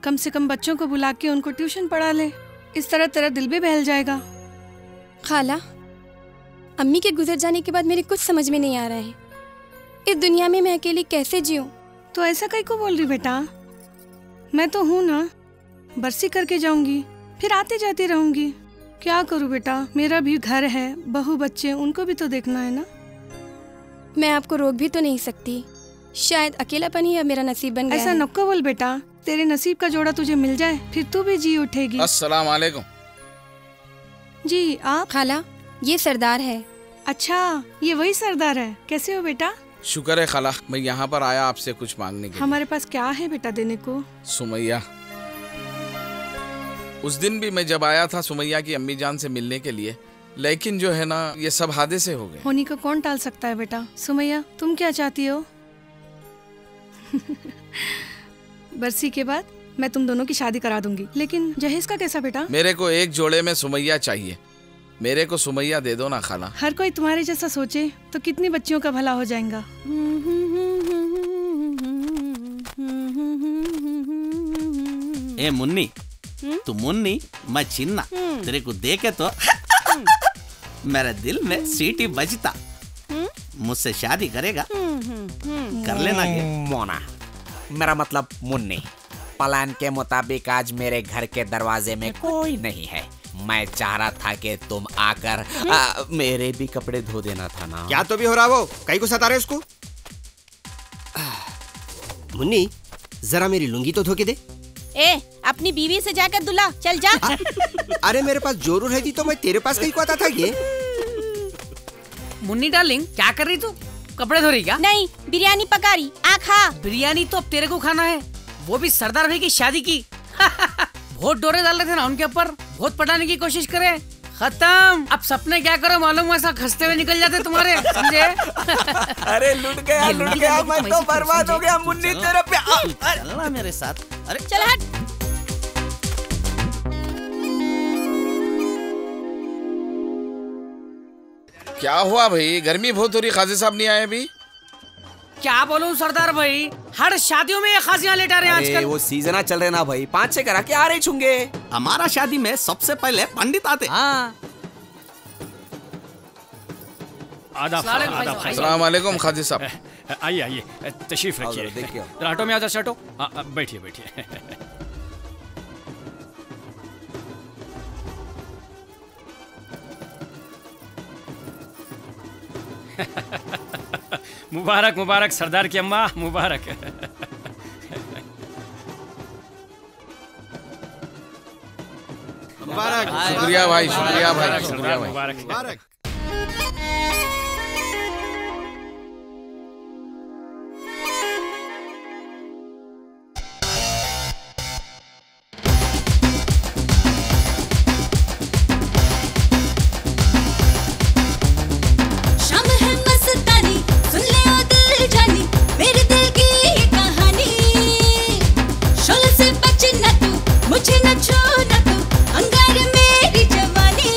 कम से कम बच्चों को बुला के उनको ट्यूशन पढ़ा ले, इस तरह तेरा दिल भी बहल जाएगा। खाला, अम्मी के गुजर जाने के बाद मेरे कुछ समझ में नहीं आ रहा है। इस दुनिया में मैं अकेली कैसे जीऊं? तो ऐसा कहीं को बोल रही बेटा? मैं तो हूँ ना, बरसी करके जाऊंगी, फिर आते जाते रहूंगी। क्या करूँ बेटा, मेरा भी घर है, बहू बच्चे, उनको भी तो देखना है ना। मैं आपको रोक भी तो नहीं सकती, शायद अकेलापन ही अब मेरा नसीब बन गया ऐसा है। नको बोल बेटा, तेरे नसीब का जोड़ा तुझे मिल जाए, फिर तू भी जी उठेगी। अस्सलाम वालेकुम। जी आप? खाला, ये सरदार है। अच्छा, ये वही सरदार है। कैसे हो बेटा? शुक्र है खाला, मैं यहाँ पर आया आपसे कुछ मांगने के लिए। हमारे पास क्या है बेटा देने को? सुमैया, उस दिन भी मैं जब आया था सुमैया की अम्मी जान से मिलने के लिए, लेकिन जो है ना ये सब हादसे हो गए। होनी को कौन टाल सकता है बेटा। सुमैया, तुम क्या चाहती हो? बरसी के बाद मैं तुम दोनों की शादी करा दूंगी, लेकिन जहेज का कैसा बेटा? मेरे को एक जोड़े में सुमैया चाहिए, मेरे को सुमैया दे दो ना खाला। हर कोई तुम्हारे जैसा सोचे तो कितनी बच्चियों का भला हो जाएगा। ए मुन्नी, तू मुन्नी मैं चिन्ना, तेरे को देखे तो मेरे दिल में सीटी बजता। मुझसे शादी करेगा? कर लेना ये। मोना, मेरा मतलब मुन्नी। प्लान के मुताबिक आज मेरे घर के दरवाजे में कोई नहीं है। मैं चाह रहा था कि तुम आकर मेरे भी कपड़े धो देना था ना। क्या तो भी हो रहा वो, कहीं को सता रहे उसको। मुन्नी, जरा मेरी लुंगी तो धो के दे। ए, अपनी बीवी से जाकर दुला, चल जा। अरे मेरे पास जोरू रहती तो मैं तेरे पास कहीं को आता था। ये मुन्नी डार्लिंग, क्या कर रही तू? कपड़े धो रही क्या? नहीं, बिरयानी पका रही। आ खा। बिरयानी तो अब तेरे को खाना है, वो भी सरदार भाई की शादी की। बहुत डोरे डाल रहे थे ना उनके ऊपर, बहुत पटाने की कोशिश करे, खत्म। अब सपने क्या करो मालूम, ऐसा खसते हुए निकल जाते तुम्हारे, समझे? अरे लुट गया, मैं तो बर्बाद हो गया। मुन्नी तेरे पे चलना मेरे साथ। अरे चल हट। क्या हुआ भाई, गर्मी बहुत हो रही, खाजी साहब नहीं आए अभी? क्या बोलूं सरदार भाई, हर शादियों में ये खासियां लेटा रहे हैं आजकल। वो सीजन चल रहे ना भाई, 5-6 करा के आ रहे छुंगे। हमारा शादी में सबसे पहले पंडित आते। हाँ। अस्सलाम वालेकुम खाजी साहब। आइए आइए, तशरीफ रखिए। ऑटो में आ जाओ, ऑटो बैठिए बैठिए। मुबारक मुबारक सरदार की अम्मा, मुबारक। मुबारक। शुक्रिया भाई, शुक्रिया भाई, शुक्रिया भाई। मुबारक। मुझे न छोड़ना तू, अंगार मेरी जवानी।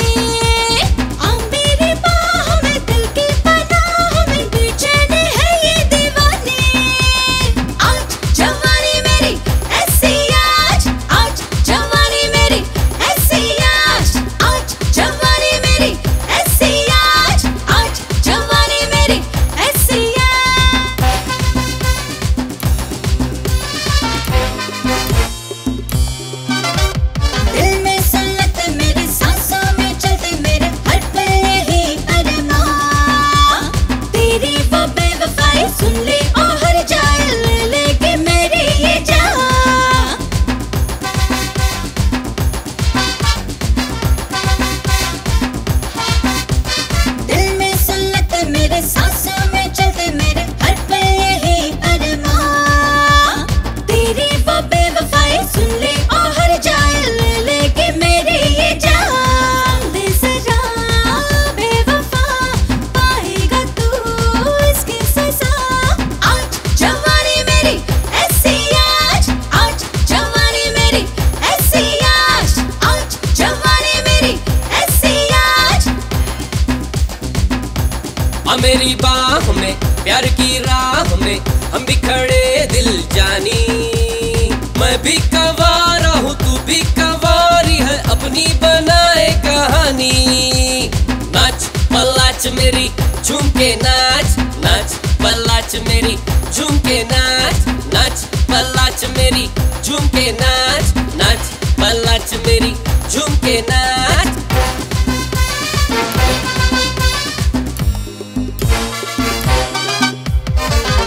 मेरी झूम के नाच नाच पल्लाच मेरी झूम के नाच नाच पल्लाच मेरी झूम के नाच नाच पल्लाच मेरी झूम के नाच।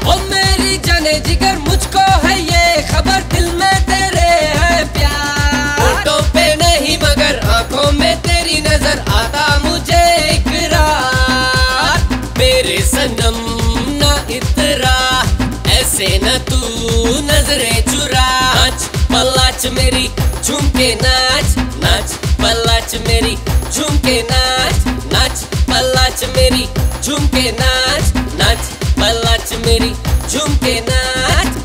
ओ मेरी जाने जिगर मुझको है ये खबर दिल में तेरे है प्यार, होठों पे नहीं मगर आंखों में तेरी नजर आता मुझे इकरार, मेरे सनम ना इतरा ऐसे न तू नजरें चुरा, नाच पल्लाच मेरी झूम के नाच नाच पल्लाच मेरी झूम के नाच नाच पल्लाच मेरी झूम के नाच नाच पल्लाच मेरी झूम के नाच।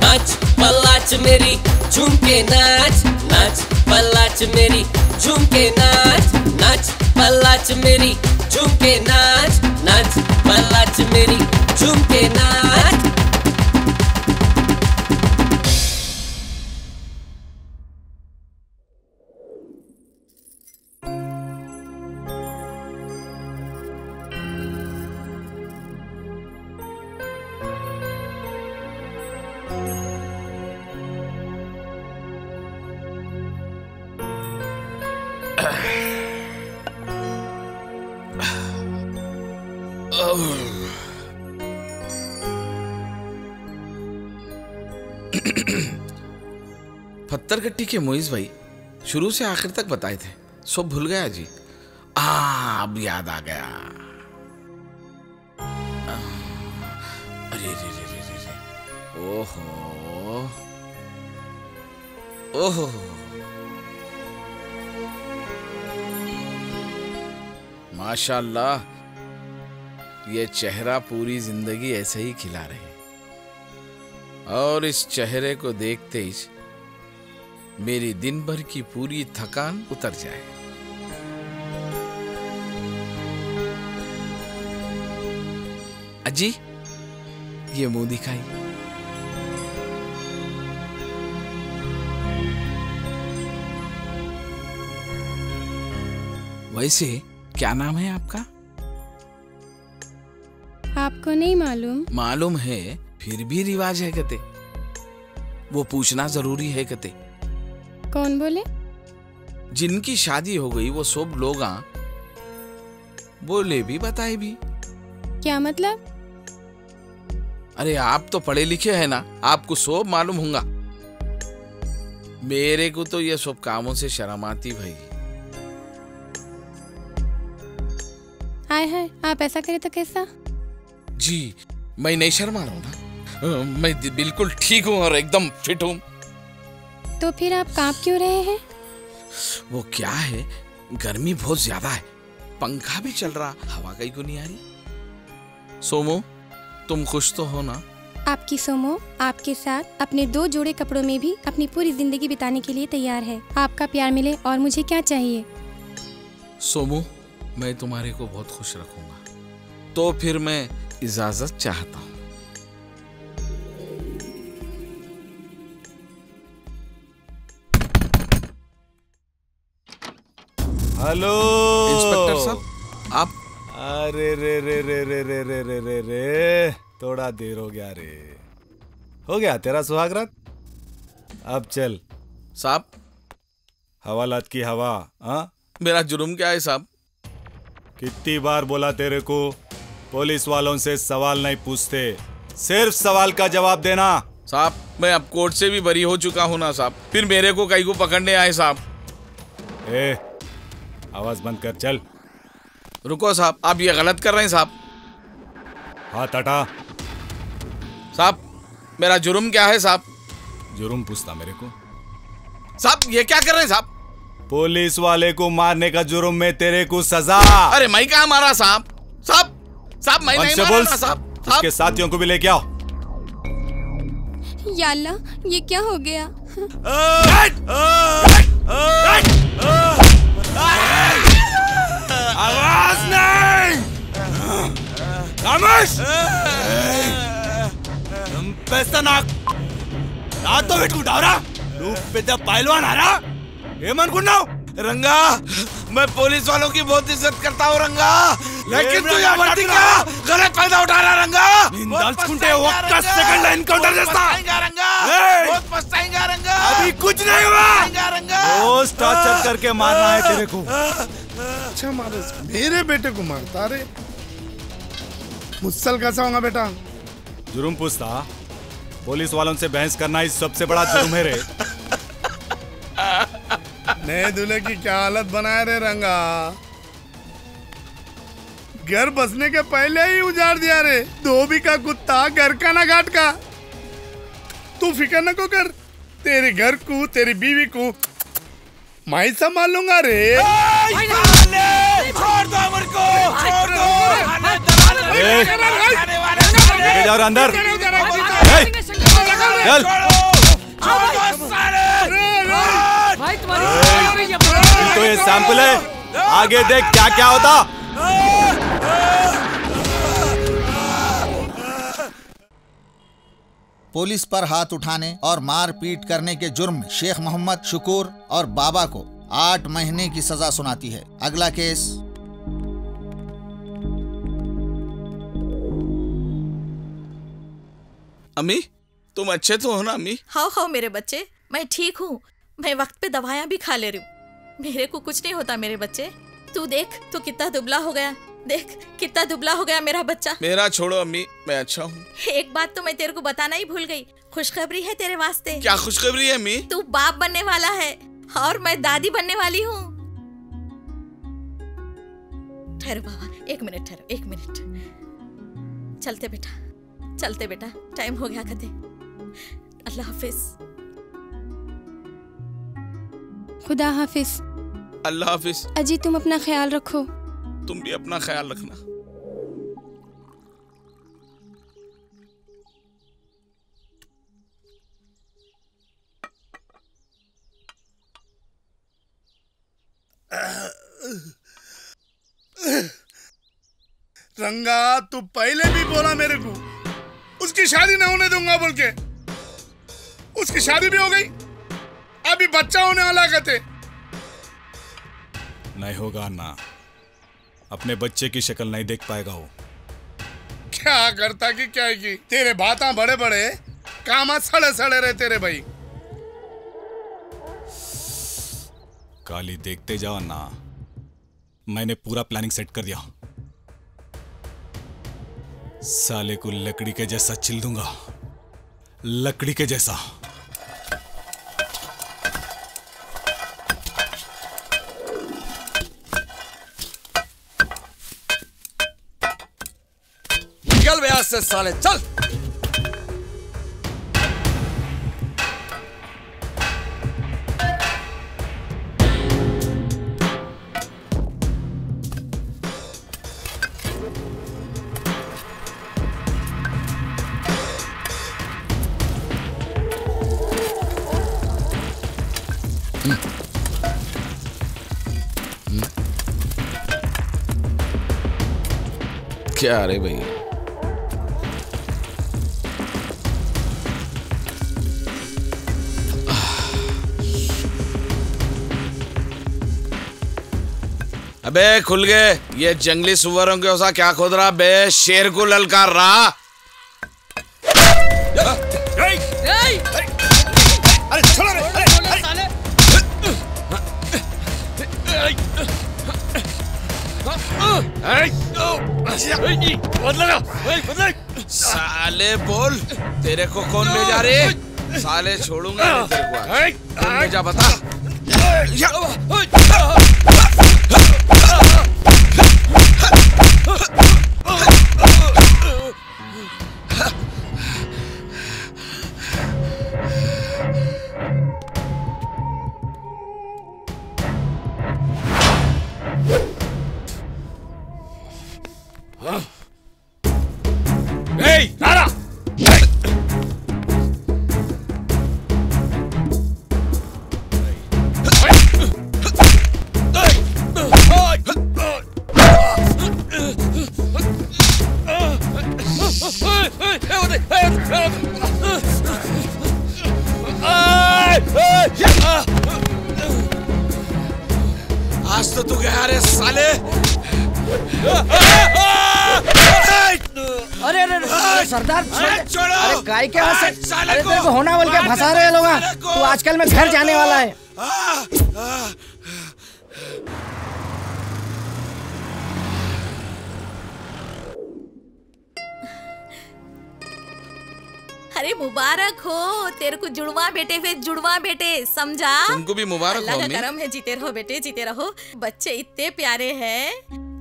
नाच पल्लाच मेरी झूम के नाच नाच पल्लाच मेरी झूम के नाच नाच पल्लाच मेरी झूम के नाच नाच पल्लाच मेरी झूम के नाच। पत्थरगट्टी के मोइज भाई शुरू से आखिर तक बताए थे, सब भूल गया जी। अब याद आ गया। अरे रे रे रे रे रे, ओहो ओहो, माशाल्लाह, ये चेहरा पूरी जिंदगी ऐसे ही खिला रहे, और इस चेहरे को देखते ही मेरी दिन भर की पूरी थकान उतर जाए। अजी, ये मुंह दिखाई। वैसे क्या नाम है आपका? आपको नहीं मालूम? मालूम है, फिर भी रिवाज है कते, वो पूछना जरूरी है कते। कौन बोले? जिनकी शादी हो गई वो सब लोग बोले भी बताए भी। क्या मतलब? अरे आप तो पढ़े लिखे हैं ना, आपको सब मालूम होगा। मेरे को तो ये सब कामों से शर्म आती भाई। आए हैं, आप ऐसा करें तो कैसा? जी, मैं नहीं शर्मा रहा हूँ ना, मैं बिल्कुल ठीक हूँ और एकदम फिट हूँ। तो फिर आप कांप क्यों रहे हैं? वो क्या है, गर्मी बहुत ज्यादा है, पंखा भी चल रहा, हवा कहीं को नहीं आ रही। सोमो, तुम खुश तो हो ना? आपकी सोमो आपके साथ अपने 2 जोड़े कपड़ों में भी अपनी पूरी जिंदगी बिताने के लिए तैयार है। आपका प्यार मिले और मुझे क्या चाहिए? सोमो, मैं तुम्हारे को बहुत खुश रखूंगा। तो फिर मैं इजाजत चाहता हूँ। हेलो इंस्पेक्टर साहब, आप? अरे रे रे रे रे रे रे रे रे रे, थोड़ा देर हो गया रे। हो गया तेरा सुहागरात? अब चल साहब। हवालात की हवा। हाँ, मेरा जुर्म क्या है साहब? कितनी बार बोला तेरे को, पुलिस वालों से सवाल नहीं पूछते, सिर्फ सवाल का जवाब देना। साहब, मैं अब कोर्ट से भी बरी हो चुका हूँ ना साहब, फिर मेरे को कहीं को पकड़ने आए साहब। ए, आवाज बंद कर, चल। रुको साहब, आप ये गलत कर रहे हैं साहब। हाथ हटा। साहब, मेरा जुर्म क्या है साहब? जुर्म पूछता मेरे को? साहब, ये क्या कर रहे हैं साहब? पुलिस वाले को मारने का जुर्म में तेरे को सजा। अरे मैं कहाँ मारा साहब? साहब, साहब मैं नहीं मारा ना साहब। उसके साथियों को भी लेके आओ। या अल्लाह, ये क्या हो गया? आवाज नहीं। खामोश। पैसा नाक रात तो बेटू डावरा నువ్వు పెద్ద పైల్వాన్ ఆరా ఏమనుకున్నావు रंगा मैं पुलिस वालों की बहुत इज्जत करता हूँ रंगा लेकिन तू ये वर्दी का गलत फायदा उठा रहा रंगा निंदालुకుంటే ఒక్క సెకండ్ ఎన్కౌంటర్ చేస్తా रंगा बहुत पछताएंगा रंगा अभी कुछ नहीं हुआ रंगा रोज टॉर्चर करके मारना है तेरे को अच्छा मारे मेरे बेटे को मारता रे मुझसल कैसा होगा बेटा जुर्म पूछता पुलिस वालों से बहस करना ही सबसे बड़ा जुर्म है रे नए दूल्हे की क्या हालत बनाए रे रंगा घर बसने के पहले ही उजाड़ दिया रे धोबी का कुत्ता घर का ना घाट का तू फिक्र न को कर तेरे घर को तेरी बीवी को मैं ही संभाल लूंगा रे छोड़ दो अमर को छोड़ दो लेके जाओ अंदर चल तो ये सैंपल है आगे देख क्या क्या होता पुलिस पर हाथ उठाने और मारपीट करने के जुर्म में शेख मोहम्मद शुकूर और बाबा को 8 महीने की सजा सुनाती है। अगला केस। अम्मी तुम अच्छे तो हो ना अम्मी? हाँ हाँ मेरे बच्चे मैं ठीक हूँ। मैं वक्त पे दवाइयाँ भी खा ले रही हूँ। मेरे को कुछ नहीं होता मेरे बच्चे। तू देख तू कितना दुबला हो गया। देख कितना दुबला हो गया मेरा बच्चा। मेरा छोड़ो अम्मी मैं अच्छा हूँ। एक बात तो मैं तेरे को बताना ही भूल गई। खुशखबरी है तेरे वास्ते। क्या खुशखबरी है अम्मी? तू बाप बनने वाला है और मैं दादी बनने वाली हूँ। ठहरो बाबा 1 मिनट ठहरो 1 मिनट। चलते बेटा टाइम हो गया कते। अल्लाह हाफिज। खुदा हाफिज। अल्लाह हाफिज। अजी तुम अपना ख्याल रखो। तुम भी अपना ख्याल रखना। रंगा तू पहले भी बोला मेरे को उसकी शादी ना होने दूंगा बोल के। उसकी शादी भी हो गई अभी बच्चा होने वाला कहते। नहीं होगा ना अपने बच्चे की शक्ल नहीं देख पाएगा वो। क्या करता कि क्या की तेरे बाता बड़े बड़े कामा सड़े सड़े रहे तेरे भाई। काली देखते जाओ ना मैंने पूरा प्लानिंग सेट कर दिया। साले को लकड़ी के जैसा चिल दूंगा लकड़ी के जैसा। निकल ब्याज से साले चल। क्या रे भाई अबे खुल गए ये जंगली सुअरों के ओसा क्या खोद रहा बे शेर को ललकार रहा। अरे छोड़ो रे साले बोल तेरे को कौन भेजा रे? साले छोड़ूंगा नहीं तेरे को। कौन भेजा बता। नारा गया रे साले। अरे अरे अरे सरदार छोड़ो। अरे गाय के हाथ से साले अरे को। तेरे को होना बोल के फंसा रहे हैं लोग। तू आजकल में घर जाने वाला है। अरे मुबारक हो तेरे को, जुड़वा बेटे पे जुड़वा बेटे, समझा? तुमको भी मुबारक हो अल्लाह का अम्मी। करम है, जीते रहो बेटे जीते रहो। बच्चे इतने प्यारे हैं,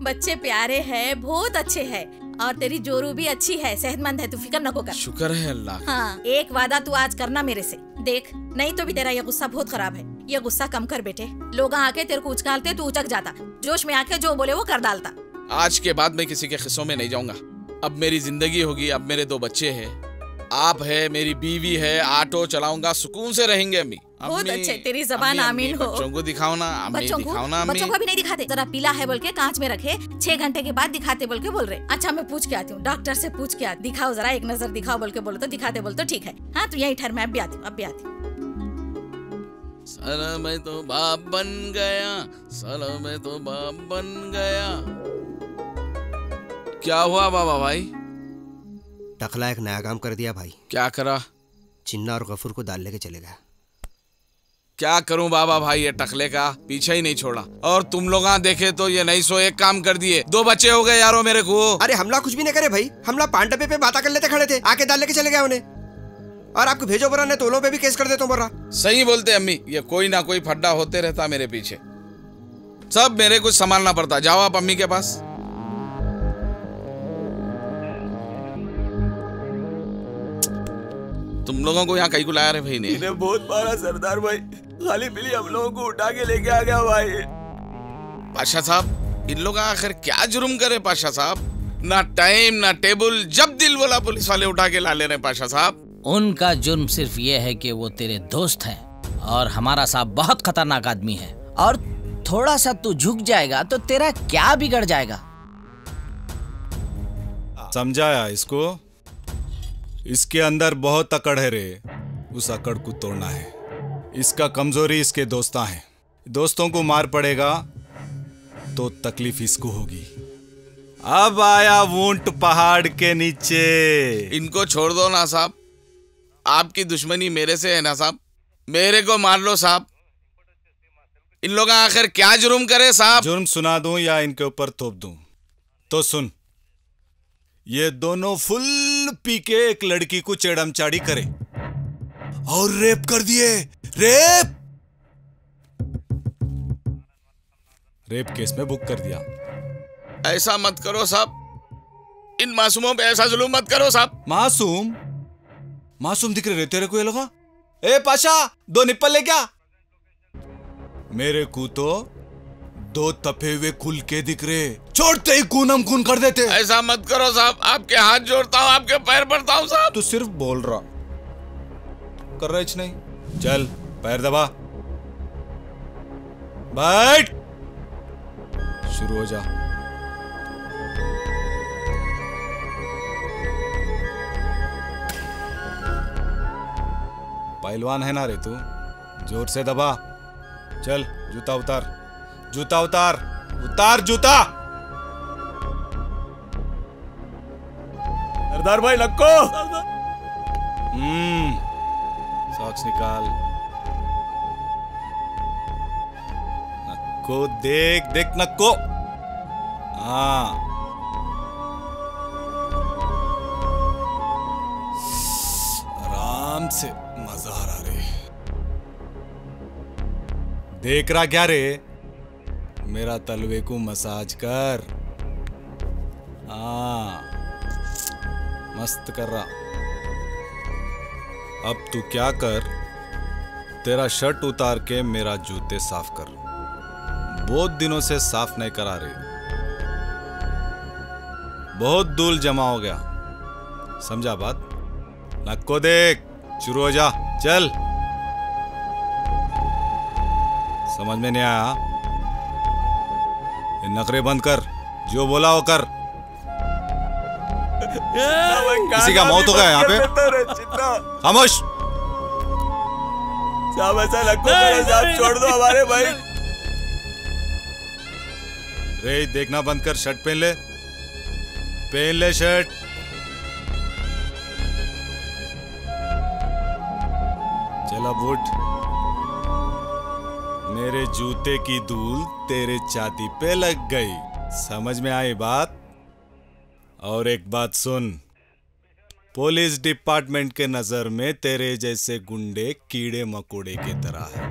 बच्चे प्यारे हैं, बहुत अच्छे हैं। और तेरी जोरू भी अच्छी है, सेहतमंद है, तू फिक्र न कर। शुक्र है अल्लाह का। हाँ, एक वादा तू आज करना मेरे से, देख नहीं तो भी तेरा ये गुस्सा बहुत खराब है। ये गुस्सा कम कर बेटे, लोग आके तेरे को उचकालते तू उचक जाता, जोश में आके जो बोले वो कर डालता। आज के बाद मैं किसी के किस्सों में नहीं जाऊंगा। अब मेरी जिंदगी होगी, अब मेरे 2 बच्चे हैं, आप है, मेरी बीवी है, ऑटो चलाऊंगा, सुकून से रहेंगे अम्मी। बहुत अच्छे, तेरी जबान आमीन हो। बच्चों को दिखाओ ना अम्मी, दिखाओ ना अम्मी। बच्चों को भी नहीं दिखाते, जरा पीला है बोल के कांच में रखे, 6 घंटे के बाद दिखाते बोल के बोल रहे। अच्छा मैं पूछ के आती हूँ, डॉक्टर से पूछ के आती, दिखाओ जरा एक नजर दिखाओ बोल के बोलो तो दिखाते बोल तो ठीक है। हाँ तू यही ठहर, मैं अब भी आती हूँ, अब भी आती हूँ। साला मैं तो बाप बन गया, साला मैं तो बाप बन गया। क्या हुआ बाबा भाई? टकला एक नया काम कर दिया भाई। क्या करा? चिन्ना और गफूर को दाल लेके चले गया। क्या करूं बाबा भाई, ये टकले का पीछे ही नहीं छोड़ा। और तुम लोग देखे तो ये नहीं सो एक काम कर दिए, 2 बच्चे हो गए यारो मेरे को। अरे हमला कुछ भी नहीं करे भाई, हमला पांडपे पे बात कर लेते खड़े थे, आके दाल लेके चले गए उन्हें। और आपको भेजो बोरा ने तोलों पे भी केस कर देता हूं बोरा। सही बोलते अम्मी, ये कोई ना कोई फड्डा होते रहता मेरे पीछे, सब मेरे कुछ संभालना पड़ता। जाओ आप अम्मी के पास। तुम लोगों को यहाँ कहीं को लाया रे भाई ने? इन्हें बहुत मारा सरदार भाई, खाली पीली हम लोगों को उठा के लेके आ गया भाई। पाशा साहब, इन लोग आखिर क्या जुर्म करे पाशा साहब? ना टाइम ना टेबल, जब दिल बोला पुलिस वाले उठा के ला ले रहे पाशा साहब। उनका जुर्म सिर्फ ये है कि वो तेरे दोस्त हैं और हमारा साहब बहुत खतरनाक आदमी है, और थोड़ा सा तू झुक जाएगा तो तेरा क्या बिगड़ जाएगा? समझाया इसको? इसके अंदर बहुत अकड़ है रे, उस अकड़ को तोड़ना है। इसका कमजोरी इसके दोस्ता हैं, दोस्तों को मार पड़ेगा तो तकलीफ इसको होगी। अब आया ऊंट पहाड़ के नीचे। इनको छोड़ दो ना साहब, आपकी दुश्मनी मेरे से है ना साहब, मेरे को मार लो साहब। इन लोग आखिर क्या जुर्म करे साहब? जुर्म सुना दूं या इनके ऊपर थोप दूं? तो सुन, ये दोनों फुल पी के एक लड़की को चेड़मचाड़ी करे और रेप कर दिए। रेप केस में बुक कर दिया। ऐसा मत करो साहब, इन मासूमों पे ऐसा जुल्म मत करो साहब। मासूम मासूम दिख रहे तेरे को ये लोग? ए पाशा, 2 निप्पल ले क्या? मेरे को तो 2 तपे हुए खुल के दिख रहे, छोड़ते ही खूनम खून कर देते। ऐसा मत करो साहब, आपके हाथ जोड़ता हूँ, आपके पैर पड़ता हूँ साहब। तू सिर्फ बोल रहा, कर रहा कुछ नहीं। चल पैर दबा, बैठ, शुरू हो जा। पहलवान है ना रे तू, जोर से दबा। चल जूता उतार, जूता उतार, उतार जूता। सरदार भाई लक्को। सॉक्स निकाल। नक्को देख, देख नक्को। हाँ आराम से, मजा आ रहा रे। देख रहा क्या रे? मेरा तलवे को मसाज कर। हाँ मस्त कर रहा। अब तू क्या कर, तेरा शर्ट उतार के मेरा जूते साफ कर। बहुत दिनों से साफ नहीं करा रे, बहुत धूल जमा हो गया, समझा बात? नक्को देख, शुरू हो जा, चल। समझ में नहीं आया? ये नखरे बंद कर, जो बोला वो कर। किसी का मौत हो गया यहाँ पे? खामोश। साहब ऐसा लक्को करो साहब, छोड़ दो हमारे भाई। रे देखना बंद कर, शर्ट पहन ले, पहन ले शर्ट। चला बूट। मेरे जूते की धूल तेरे छाती पे लग गई, समझ में आई बात? और एक बात सुन, पुलिस डिपार्टमेंट के नजर में तेरे जैसे गुंडे कीड़े मकोड़े की तरह है।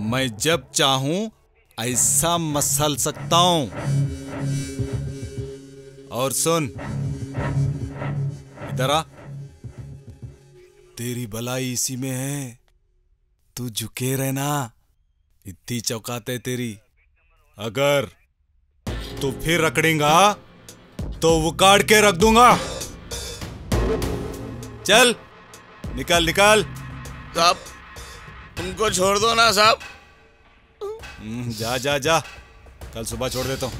मैं जब चाहूं ऐसा मसल सकता हूं। और सुन, इधर आ, तेरी भलाई इसी में है, तू झुके रहना, इतनी चौकात है तेरी। अगर तू फिर रकड़ेगा तो उकाड़ के रख दूंगा। चल निकल निकल। साहब उनको छोड़ दो ना साहब। जा जा जा, कल सुबह छोड़ देता हूं।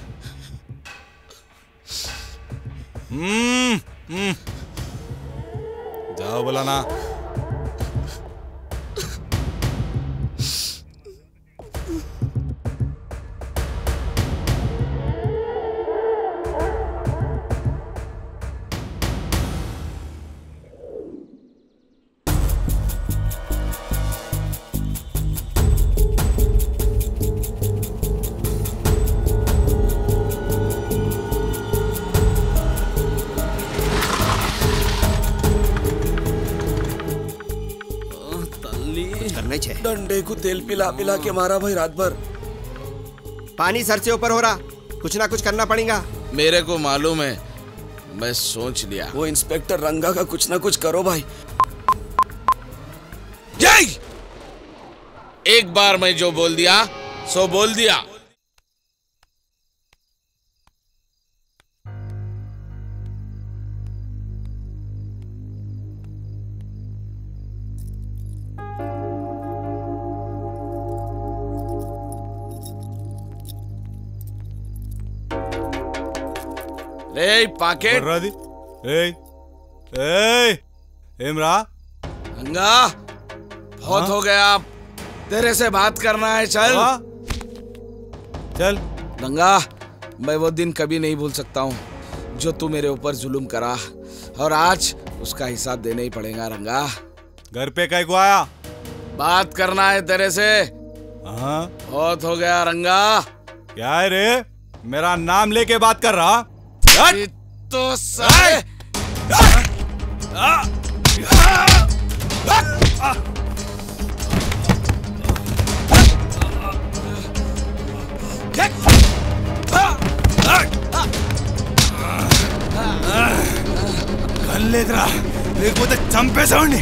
जाओ बोला ना। डंडे को तेल पिला पिला के मारा भाई रात भर। पानी सर से ऊपर हो रहा, कुछ ना कुछ करना पड़ेगा। मेरे को मालूम है, मैं सोच लिया। वो इंस्पेक्टर रंगा का कुछ ना कुछ करो भाई। जय! एक बार मैं जो बोल दिया सो बोल दिया। ए पाकेट इमरा गंगा, बहुत हो गया, अब तेरे से बात करना है। चल चल गंगा, मैं वो दिन कभी नहीं भूल सकता हूँ जो तू मेरे ऊपर जुल्म करा, और आज उसका हिसाब देना ही पड़ेगा रंगा। घर पे कहीं को आया? बात करना है तेरे से। बहुत हो गया रंगा। क्या है रे, मेरा नाम लेके बात कर रहा? तो साले కళ్ళేదిరా లేకపోతే చంపేసావండి.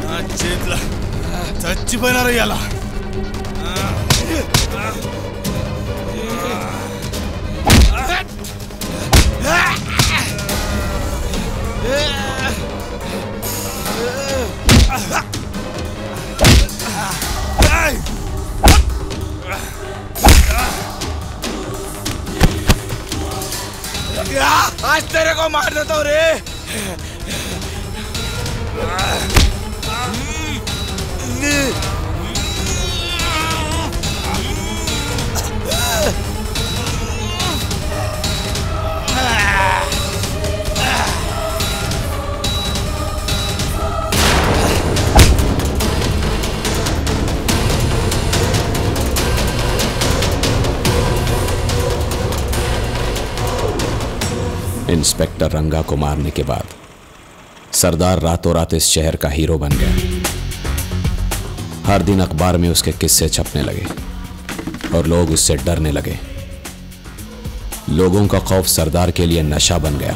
నా చేతిలో చచ్చిపోయినారు ఇవాళ. आज तेरे को मार देता हूँ रे। इंस्पेक्टर रंगा को मारने के बाद सरदार रातों रात इस शहर का हीरो बन गया। हर दिन अखबार में उसके किस्से छपने लगे और लोग उससे डरने लगे। लोगों का खौफ सरदार के लिए नशा बन गया।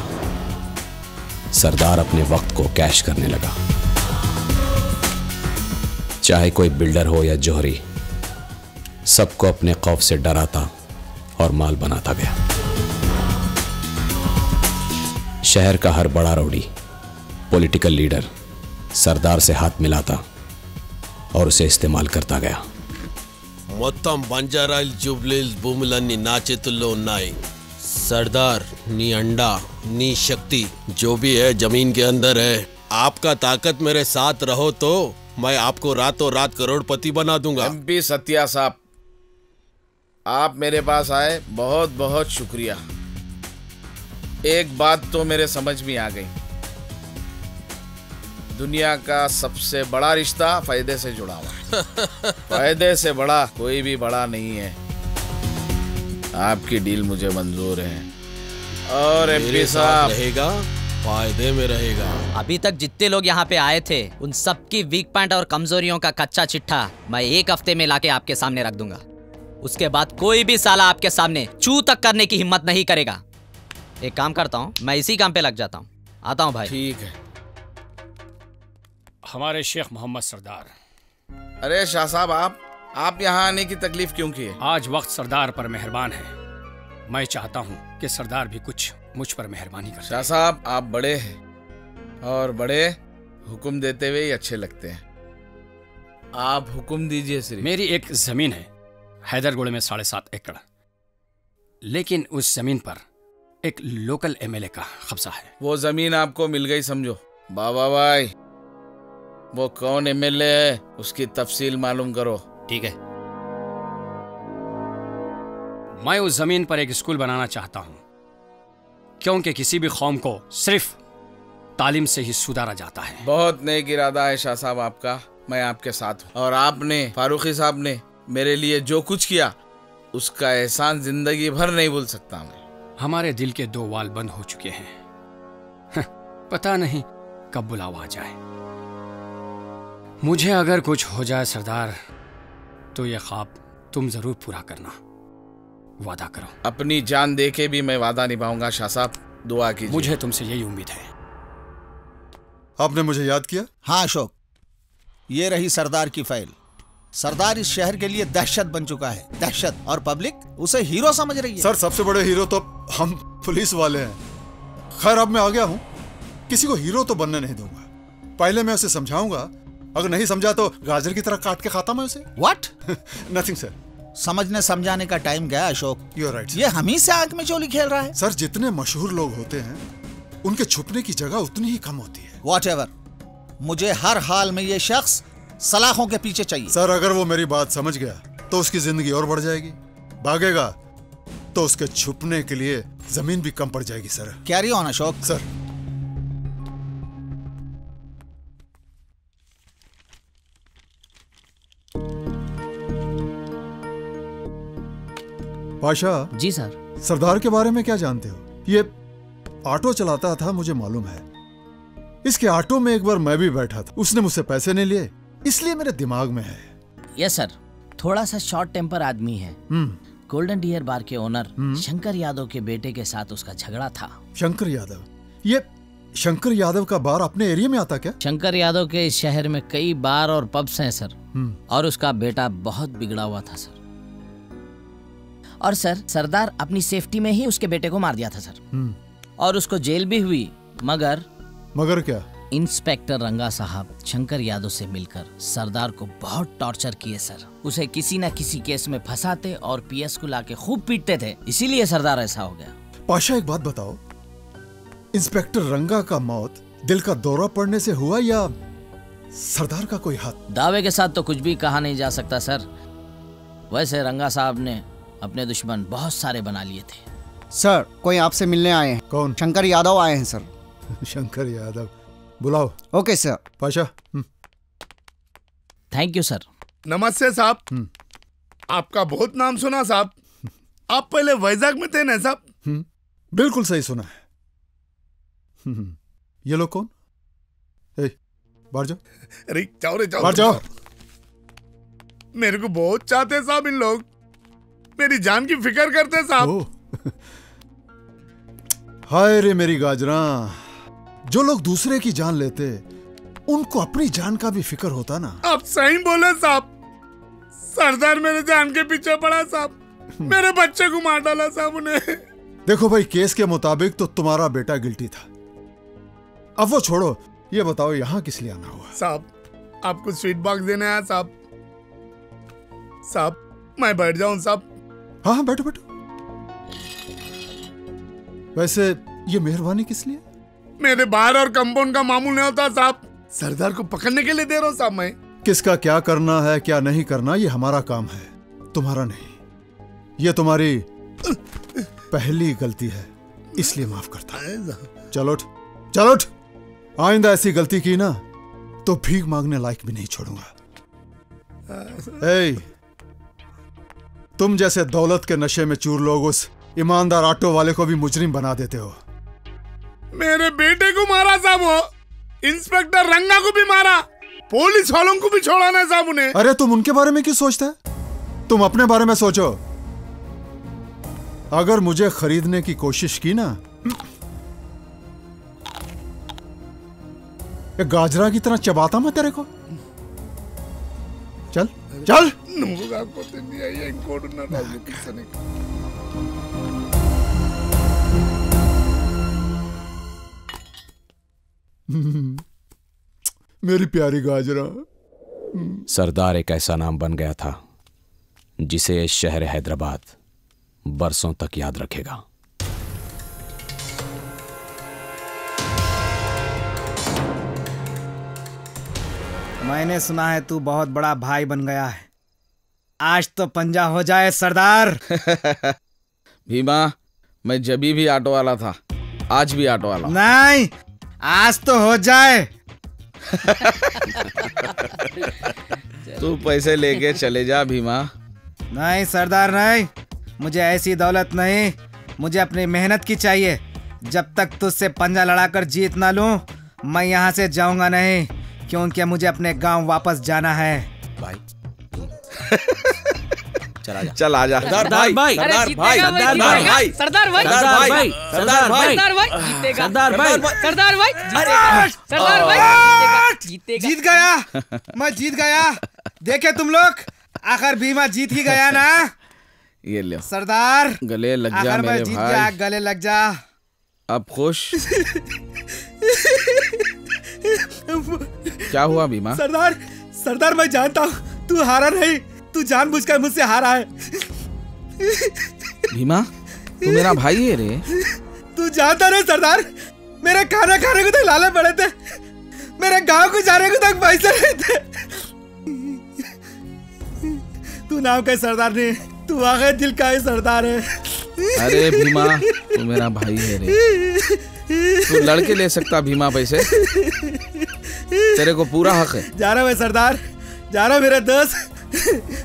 सरदार अपने वक्त को कैश करने लगा। चाहे कोई बिल्डर हो या जोहरी, सबको अपने खौफ से डराता और माल बनाता गया। शहर का हर बड़ा रौडी, पॉलिटिकल लीडर सरदार से हाथ मिलाता और उसे इस्तेमाल करता गया। మొత్తం బంజారాయిల్ జూబ్లీస్ భూములన్నీ నా చేతుల్లో ఉన్నాయి। सरदार नी अंडा नी शक्ति जो भी है जमीन के अंदर है। आपका ताकत मेरे साथ रहो तो मैं आपको रातों रात करोड़पति बना दूंगा। एमपी सत्या साहब, आप मेरे पास आए, बहुत बहुत शुक्रिया। एक बात तो मेरे समझ में आ गई, दुनिया का सबसे बड़ा रिश्ता फायदे से जुड़ा हुआ है। फायदे से बड़ा कोई भी बड़ा नहीं है। आपकी डील मुझे मंजूर है। और एमपी साहब रहेगा, फायदे में रहेगा। अभी तक जितने लोग यहाँ पे आए थे उन सबकी वीक पॉइंट और कमजोरियों का कच्चा चिट्ठा मैं 1 हफ्ते में लाके आपके सामने रख दूंगा। उसके बाद कोई भी साला आपके सामने चू तक करने की हिम्मत नहीं करेगा। एक काम करता हूँ, मैं इसी काम पे लग जाता हूँ। आता हूँ भाई। ठीक है। हमारे शेख मोहम्मद सरदार। अरे शाह साहब, आप यहाँ आने की तकलीफ क्यों की है? आज वक्त सरदार पर मेहरबान है। मैं चाहता हूँ कि सरदार भी कुछ मुझ पर मेहरबानी कर। शाह साहब, आप बड़े हैं और बड़े हुक्म देते हुए ही अच्छे लगते हैं। आप हुक्म दीजिए। सिर्फ मेरी एक जमीन है हैदरगुड़ में 7.5 एकड़, लेकिन उस जमीन पर एक लोकल एमएलए का कब्जा है। वो जमीन आपको मिल गई समझो। बाबा भाई, वो कौन एमएलए है उसकी तफसील मालूम करो। ठीक है। मैं उस जमीन पर एक स्कूल बनाना चाहता हूं, क्योंकि किसी भी कौम को सिर्फ तालीम से ही सुधारा जाता है। बहुत नेक इरादा है शाह साहब आपका, मैं आपके साथ हूँ। और आपने, फारूकी साहब ने मेरे लिए जो कुछ किया उसका एहसान जिंदगी भर नहीं भूल सकता मैं। हमारे दिल के 2 वाल बंद हो चुके हैं। पता नहीं कब बुलावा आ जाए। मुझे अगर कुछ हो जाए सरदार, तो ये ख्वाब तुम जरूर पूरा करना। वादा करो। अपनी जान देके भी मैं वादा निभाऊंगा शाह साहब, दुआ कीजिए। मुझे तुमसे यही उम्मीद है। आपने मुझे याद किया? हाँ अशोक, ये रही सरदार की फाइल। सरदार इस शहर के लिए दहशत बन चुका है, दहशत, और पब्लिक उसे हीरो समझ रही है। सर, सबसे बड़े हीरो तो हम पुलिस वाले हैं। खैर, अब मैं आ गया हूँ, किसी को हीरो तो बनने नहीं दूंगा। पहले मैं उसे समझाऊंगा, अगर नहीं समझा तो गाजर की तरह काट के खाता मैं उसे। व्हाट? Nothing sir. समझने समझाने का टाइम गया अशोक। You are right. ये हम ही से आंख में चोली खेल रहा है। सर, जितने मशहूर लोग होते हैं उनके छुपने की जगह उतनी ही कम होती है। व्हाटएवर, मुझे हर हाल में ये शख्स सलाखों के पीछे चाहिए। सर, अगर वो मेरी बात समझ गया तो उसकी जिंदगी और बढ़ जाएगी। भागेगा तो उसके छुपने के लिए जमीन भी कम पड़ जाएगी। Sir, carry on Ashok. Sir, Pasha ji sir. सरदार के बारे में क्या जानते हो? ये ऑटो चलाता था, मुझे मालूम है। इसके ऑटो में एक बार मैं भी बैठा था। उसने मुझसे पैसे नहीं लिए, इसलिए मेरे दिमाग में है। यस सर, थोड़ा सा शॉर्ट टेम्पर आदमी है। गोल्डन डियर बार के ओनर शंकर यादव के बेटे के साथ उसका झगड़ा था। शंकर यादव? ये शंकर यादव का बार अपने एरिया में आता क्या? शंकर यादव के इस शहर में कई बार और पब्स हैं सर। और उसका बेटा बहुत बिगड़ा हुआ था सर। और सर, सरदार अपनी सेफ्टी में ही उसके बेटे को मार दिया था सर। और उसको जेल भी हुई, मगर क्या? इंस्पेक्टर रंगा साहब शंकर यादव से मिलकर सरदार को बहुत टॉर्चर किए सर। उसे किसी न किसी केस में फंसाते और पीएस को लाके खूब पीटते थे, इसीलिए सरदार ऐसा हो गया। पाशा, एक बात बताओ, इंस्पेक्टर रंगा का मौत दिल का दौरा पड़ने से हुआ या सरदार का कोई हाथ? दावे के साथ तो कुछ भी कहा नहीं जा सकता सर। वैसे रंगा साहब ने अपने दुश्मन बहुत सारे बना लिए थे। सर, कोई आपसे मिलने आए हैं। कौन? शंकर यादव आए हैं सर। शंकर यादव, बुलाओ। Okay sir. Pasha. Thank you sir. नमस्ते साहब। आपका बहुत नाम सुना साहब। आप पहले वैजाग में थे ना साहब? बिल्कुल सही सुना है। ये लोग कौन? बाहर जाओ। अरे जाओ रे जाओ। बाहर जाओ। मेरे को बहुत चाहते साहब इन लोग, मेरी जान की फिक्र करते साहब। हाय रे मेरी गाजरा, जो लोग दूसरे की जान लेते उनको अपनी जान का भी फिक्र होता ना। आप सही बोले साहब। सरदार मेरे जान के पीछे पड़ा साहब, मेरे बच्चे को मार डाला साहब उन्हें। देखो भाई, केस के मुताबिक तो तुम्हारा बेटा गिल्टी था। अब वो छोड़ो, ये बताओ यहाँ किस लिए आना हुआ? साहब, आपको स्वीट बॉक्स देने आया साहब। साहब, मैं बैठ जाऊं साहब? हाँ, बैठो बैठो। वैसे ये मेहरबानी किस लिए? मेरे बाहर और कंपाउंड का मामूल नहीं होता साहब, सरदार को पकड़ने के लिए दे रहा हूँ साहब मैं। किसका क्या करना है क्या नहीं करना ये हमारा काम है, तुम्हारा नहीं। ये तुम्हारी पहली गलती है, इसलिए माफ करता हूं। चलो उठ, चलो उठ। आइंदा ऐसी गलती की ना तो भीख मांगने लायक भी नहीं छोड़ूंगा। तुम जैसे दौलत के नशे में चूर लोग उस ईमानदार ऑटो वाले को भी मुजरिम बना देते हो। मेरे बेटे को मारा साहब, वो इंस्पेक्टर रंगा को भी मारा, पुलिस वालों को भी छोड़ा ना साहब उन्हें। अरे तुम उनके बारे में क्यों सोचते हैं? तुम अपने बारे में सोचो। अगर मुझे खरीदने की कोशिश की ना, एक गाजरा की तरह चबाता मैं तेरे को। चल चल। मेरी प्यारी गाजरा। सरदार एक ऐसा नाम बन गया था जिसे शहर हैदराबाद बरसों तक याद रखेगा। मैंने सुना है तू बहुत बड़ा भाई बन गया है। आज तो पंजा हो जाए सरदार। भीमा, मैं जभी भी ऑटो वाला था, आज भी ऑटो वाला। नहीं, आज तो हो जाए। तू पैसे लेके चले जा भीमा। नहीं सरदार नहीं, मुझे ऐसी दौलत नहीं, मुझे अपनी मेहनत की चाहिए। जब तक तुझसे पंजा लड़ाकर जीत ना लूं, मैं यहाँ से जाऊंगा नहीं, क्योंकि मुझे अपने गांव वापस जाना है। भाई चला जा, चल आजा। सरदार भाई, सरदार भाई, सरदार भाई, सरदार भाई, सरदार भाई, सरदार भाई, सरदार भाई जीतेगा, सरदार भाई, सरदार भाई जीतेगा, सरदार भाई जीतेगा। जीत गया, मैं जीत गया। देखे तुम लोग, आखिर भीमा जीत ही गया ना। ये ले सरदार, गले लग जा आखिर मेरे मैं जीत भाई। गया, गले लग जा। अब खुश? क्या हुआ भीमा? सरदार, सरदार मैं जानता हूँ तू हारा नहीं, तू जानबूझकर मुझसे हारा है। भीमा, तू मेरा भाई है रे। तू जानता नहीं सरदार, मेरे खाना खाने को तक लाले पड़े थे, मेरे गांव को जाने को तक पैसे नहीं थे। तू नाम का सरदार नहीं, तू आगे दिल का ही सरदार है। अरे भीमा, तू मेरा भाई है रे। तू लड़के ले सकता भीमा पैसे, तेरे को पूरा हक है। जा रहा मैं सरदार, जा रहा मेरे दोस्त।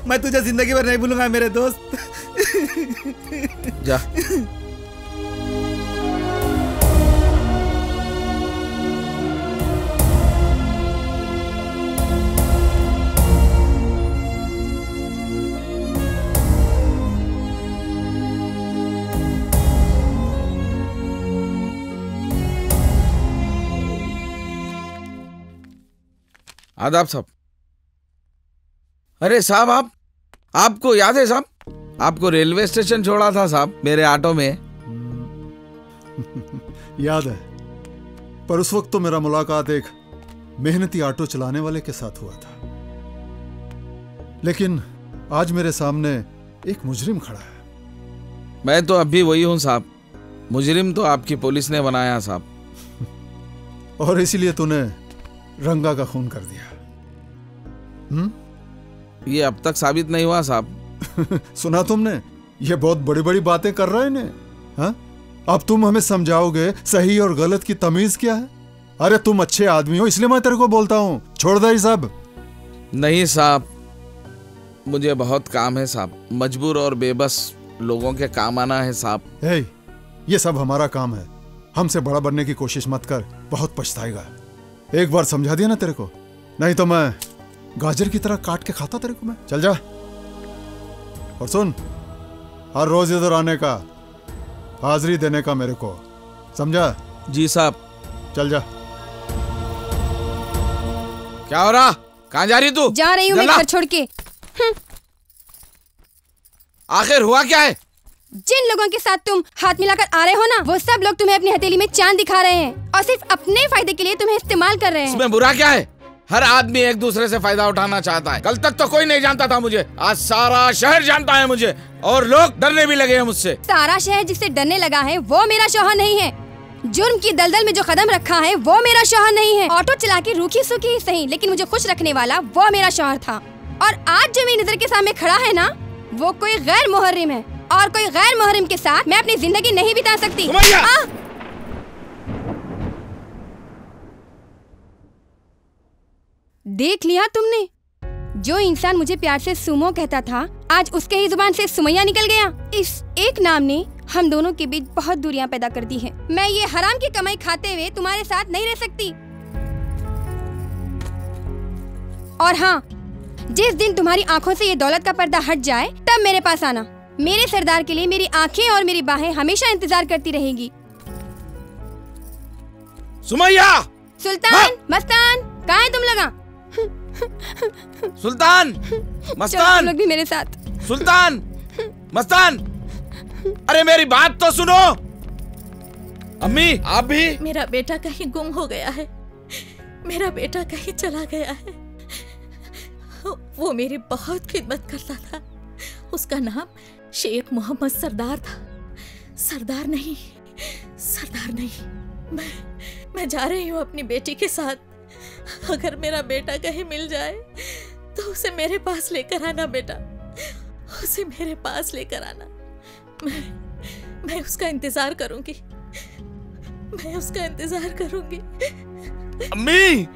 मैं तुझे जिंदगी भर नहीं भूलूंगा मेरे दोस्त। जा। आदाब साहब। अरे साहब, आपको याद है साहब, आपको रेलवे स्टेशन छोड़ा था साहब मेरे ऑटो में। याद है, पर उस वक्त तो मेरा मुलाकात एक मेहनती ऑटो चलाने वाले के साथ हुआ था, लेकिन आज मेरे सामने एक मुजरिम खड़ा है। मैं तो अभी वही हूं साहब, मुजरिम तो आपकी पुलिस ने बनाया साहब। और इसीलिए तूने रंगा का खून कर दिया। ये अब तक साबित नहीं हुआ साहब। सुना तुमने, ये बहुत बड़ी बड़ी बातें कर रहे हैं। हाँ? अब तुम हमें समझाओगे सही और गलत की तमीज क्या है? अरे तुम अच्छे आदमी हो, इसलिए मैं तेरे को बोलता हूँ, छोड़ दे सब। नहीं साहब, मुझे बहुत काम है साहब, मजबूर और बेबस लोगों के काम आना है साहब। ये सब हमारा काम है, हमसे बड़ा बनने की कोशिश मत कर, बहुत पछताएगा। एक बार समझा दिया ना तेरे को, नहीं तो मैं गाजर की तरह काट के खाता तेरे को मैं। चल जा। और सुन, हर रोज इधर आने का, हाजिरी देने का मेरे को, समझा? जी साहब। चल जा। क्या हो रहा? कहाँ जा रही तू? जा रही हूँ मैं घर छोड़ के। आखिर हुआ क्या है? जिन लोगों के साथ तुम हाथ मिलाकर आ रहे हो ना, वो सब लोग तुम्हें अपनी हथेली में चांद दिखा रहे हैं और सिर्फ अपने फायदे के लिए तुम्हें इस्तेमाल कर रहे हैं। इसमें बुरा क्या है? हर आदमी एक दूसरे से फायदा उठाना चाहता है। कल तक तो कोई नहीं जानता था मुझे, आज सारा शहर जानता है मुझे, और लोग डरने भी लगे हैं मुझसे। सारा शहर जिससे डरने लगा है वो मेरा शौहर नहीं है, जुर्म की दलदल में जो कदम रखा है वो मेरा शौहर नहीं है। ऑटो चला के रूखी सूखी ही सही, लेकिन मुझे खुश रखने वाला वो मेरा शौहर था। और आज जो मेरी नजर के सामने खड़ा है ना, वो कोई गैर मुहर्रिम है, और कोई गैर मुहर्रिम के साथ मैं अपनी जिंदगी नहीं बिता सकती। देख लिया तुमने, जो इंसान मुझे प्यार से सुमो कहता था, आज उसके ही जुबान से सुमैया निकल गया। इस एक नाम ने हम दोनों के बीच बहुत दूरियां पैदा कर दी हैं। मैं ये हराम की कमाई खाते हुए तुम्हारे साथ नहीं रह सकती। और हाँ, जिस दिन तुम्हारी आंखों से ये दौलत का पर्दा हट जाए, तब मेरे पास आना। मेरे सरदार के लिए मेरी आंखें और मेरी बाहें हमेशा इंतजार करती रहेंगी। सुमैया! सुल्तान, मस्तान, कहाँ है तुम लगा? सुल्तान, मस्तान, तुम लोग भी मेरे साथ। सुल्तान, मस्तान, अरे मेरी बात तो सुनो। अम्मी, आप भी? मेरा बेटा कहीं गुम हो गया है, मेरा बेटा कहीं चला गया है। वो मेरी बहुत खिदमत करता था। उसका नाम शेख मोहम्मद सरदार था। सरदार नहीं, सरदार नहीं। मैं जा रही हूँ अपनी बेटी के साथ। अगर मेरा बेटा कहीं मिल जाए तो उसे मेरे पास लेकर आना बेटा, उसे मेरे पास लेकर आना। मैं उसका इंतजार करूंगी, मैं उसका इंतजार करूंगी। अम्मी!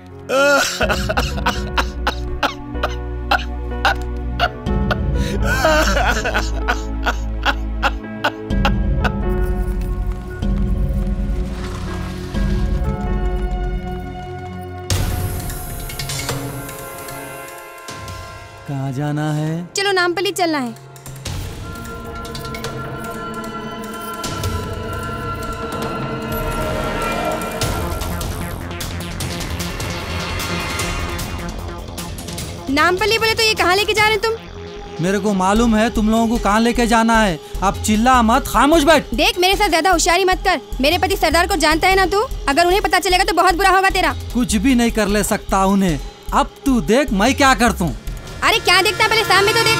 कहाँ जाना है? चलो नामपल्ली चलना है। नामपल्ली बोले तो ये कहाँ लेके जा रहे हैं तुम? मेरे को मालूम है तुम लोगों को कहाँ लेके जाना है। अब चिल्ला मत, खामोश बैठ। देख, मेरे साथ ज्यादा होशियारी मत कर। मेरे पति सरदार को जानता है ना तू? अगर उन्हें पता चलेगा तो बहुत बुरा होगा तेरा। कुछ भी नहीं कर ले सकता उन्हें। अब तू देख मैं क्या करता हूँ। अरे क्या देखता है, पहले सामने तो देख।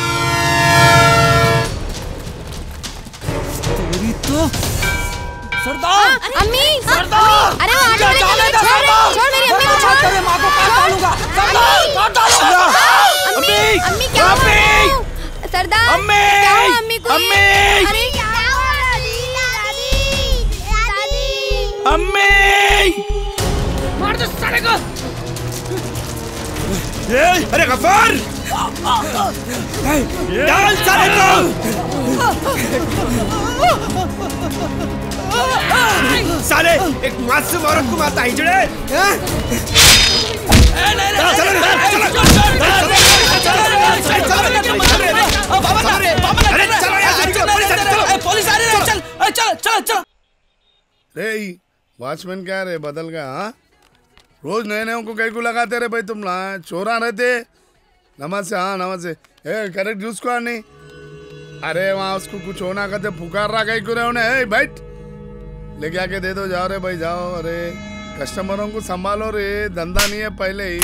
तेरी तो सरदार! अम्मी! सरदार! अरे वो आगे वाले को छोड़ मेरी अम्मी को छोड़। तेरे माँ को काट डालूंगा। सरदार! काट डालूंगा। अम्मी! अम्मी क्या हुआ? सरदार! अम्मी! क्या हुआ अम्मी को? अम्मी! अरे क्या हुआ? अम्मी! मार दो साले को! अरे गफ्फार! डाल साले को! साले एक मासूम औरत को मारता है हिजड़े! पुलिस आ रही है! चल चल चल! रे वॉचमैन क्या रे बदल गया? हाँ, रोज नए नए को कहीं को लगाते रहे भाई तुम। चोरा रहते नमस्ते। हाँ नमस्ते। करेक्ट जूस को नहीं। अरे वहाँ उसको कुछ होना कहते पुकार रहा कहीं को रहे उन्हें। बैठ लेके आके दे दो, जाओ रे भाई जाओ। अरे कस्टमरों को संभालो रे, धंधा नहीं है पहले ही।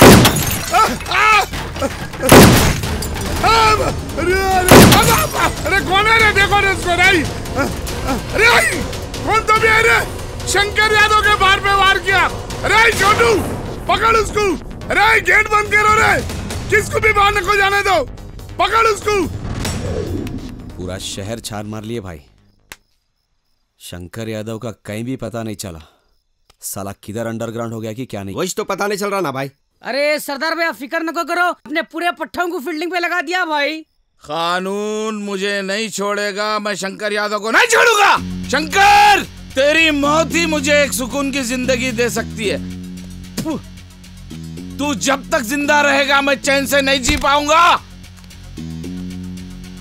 अरे कौन है रे? देखो रे उसको। अरे कौन तो भी है रे? शंकर यादव के बार पे वार किया। अरे छोटू पकड़ उसको। अरे गेट बंद करो रे, किसको भी बाहर न को जाने दो। पकड़ उसको। पूरा शहर छान मार लिए भाई। शंकर यादव का कहीं भी पता नहीं चला। साला किधर अंडरग्राउंड हो गया कि क्या नहीं, वही तो पता नहीं चल रहा ना भाई। अरे सरदार भाई आप फिक्र न करो, अपने पूरे पट्टों को फील्डिंग पे लगा दिया भाई। कानून मुझे नहीं छोड़ेगा, मैं शंकर यादव को नहीं छोड़ूंगा। शंकर, तेरी मौत ही मुझे एक सुकून की जिंदगी दे सकती है। तू जब तक जिंदा रहेगा मैं चैन से नहीं जी पाऊंगा।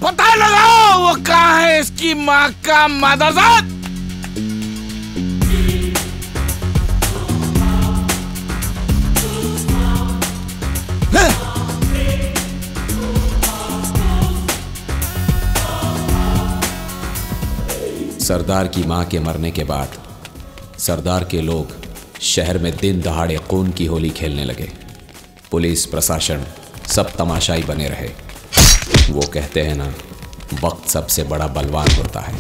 पता लगाओ वो कहाँ है, इसकी माँ का मादरजात। सरदार की मां के मरने के बाद सरदार के लोग शहर में दिन दहाड़े खून की होली खेलने लगे। पुलिस प्रशासन सब तमाशाई बने रहे। वो कहते हैं ना, वक्त सबसे बड़ा बलवान होता है।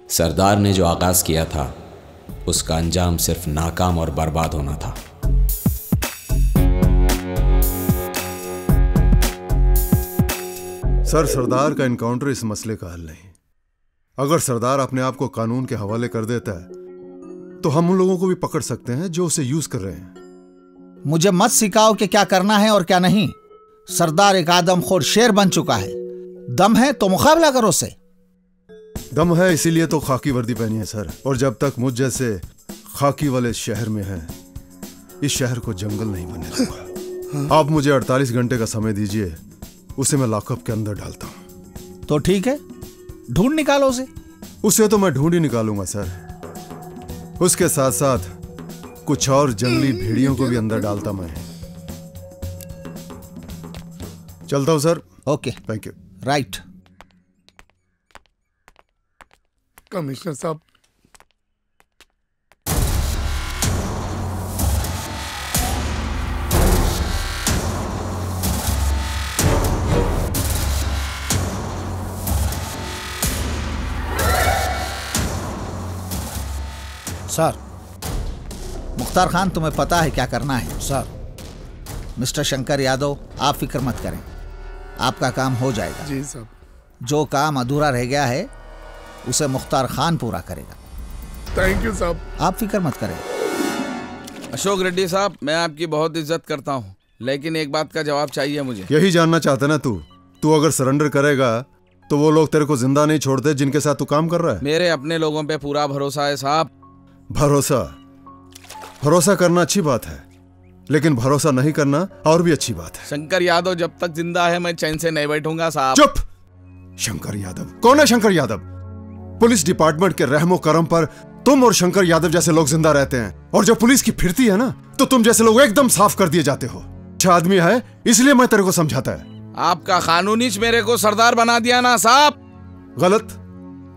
सरदार ने जो आगाज किया था उसका अंजाम सिर्फ नाकाम और बर्बाद होना था। सर, सरदार का इनकाउंटर इस मसले का हल नहीं। अगर सरदार अपने आप को कानून के हवाले कर देता है तो हम उन लोगों को भी पकड़ सकते हैं जो उसे यूज कर रहे हैं। मुझे मत सिखाओ कि क्या करना है और क्या नहीं। सरदार एक आदमखोर शेर बन चुका है। दम है तो मुकाबला करो उससे। दम है इसीलिए तो खाकी वर्दी पहनी है सर। और जब तक मुझ जैसे खाकी वाले शहर में है, इस शहर को जंगल नहीं बनने दूंगा। आप मुझे 48 घंटे का समय दीजिए, उसे मैं लॉकअप के अंदर डालता हूं। तो ठीक है, ढूंढ निकालो उसे तो मैं ढूंढ ही निकालूंगा सर। उसके साथ साथ कुछ और जंगली भेड़ियों को भी अंदर डालता मैं। चलता हूं sir. Okay, thank you. Right. Commissioner साहब, सर, मुख्तार खान तुम्हें पता है क्या करना है। सर, मिस्टर शंकर यादव, आप फिक्र मत करें, आपका काम हो जाएगा। जी साहब। जो काम अधूरा रह गया है उसे मुख्तार खान पूरा करेगा। थैंक यू साहब। आप फिक्र मत करें। अशोक रेड्डी साहब, मैं आपकी बहुत इज्जत करता हूँ, लेकिन एक बात का जवाब चाहिए मुझे। यही जानना चाहता ना तू अगर सरेंडर करेगा तो वो लोग तेरे को जिंदा नहीं छोड़ते जिनके साथ तू काम कर रहा है। मेरे अपने लोगों पे पूरा भरोसा है साहब। भरोसा करना अच्छी बात है, लेकिन भरोसा नहीं करना और भी अच्छी बात है। शंकर यादव जब तक जिंदा है मैं चैन से नहीं बैठूंगा साहब। चुप। शंकर यादव कौन है? शंकर यादव पुलिस डिपार्टमेंट के रहमो करम पर तुम और शंकर यादव जैसे लोग जिंदा रहते हैं, और जब पुलिस की फिरती है ना तो तुम जैसे लोग एकदम साफ कर दिए जाते हो। अच्छा आदमी है इसलिए मैं तेरे को समझाता है। आपका कानूनीच मेरे को सरदार बना दिया ना साहब। गलत।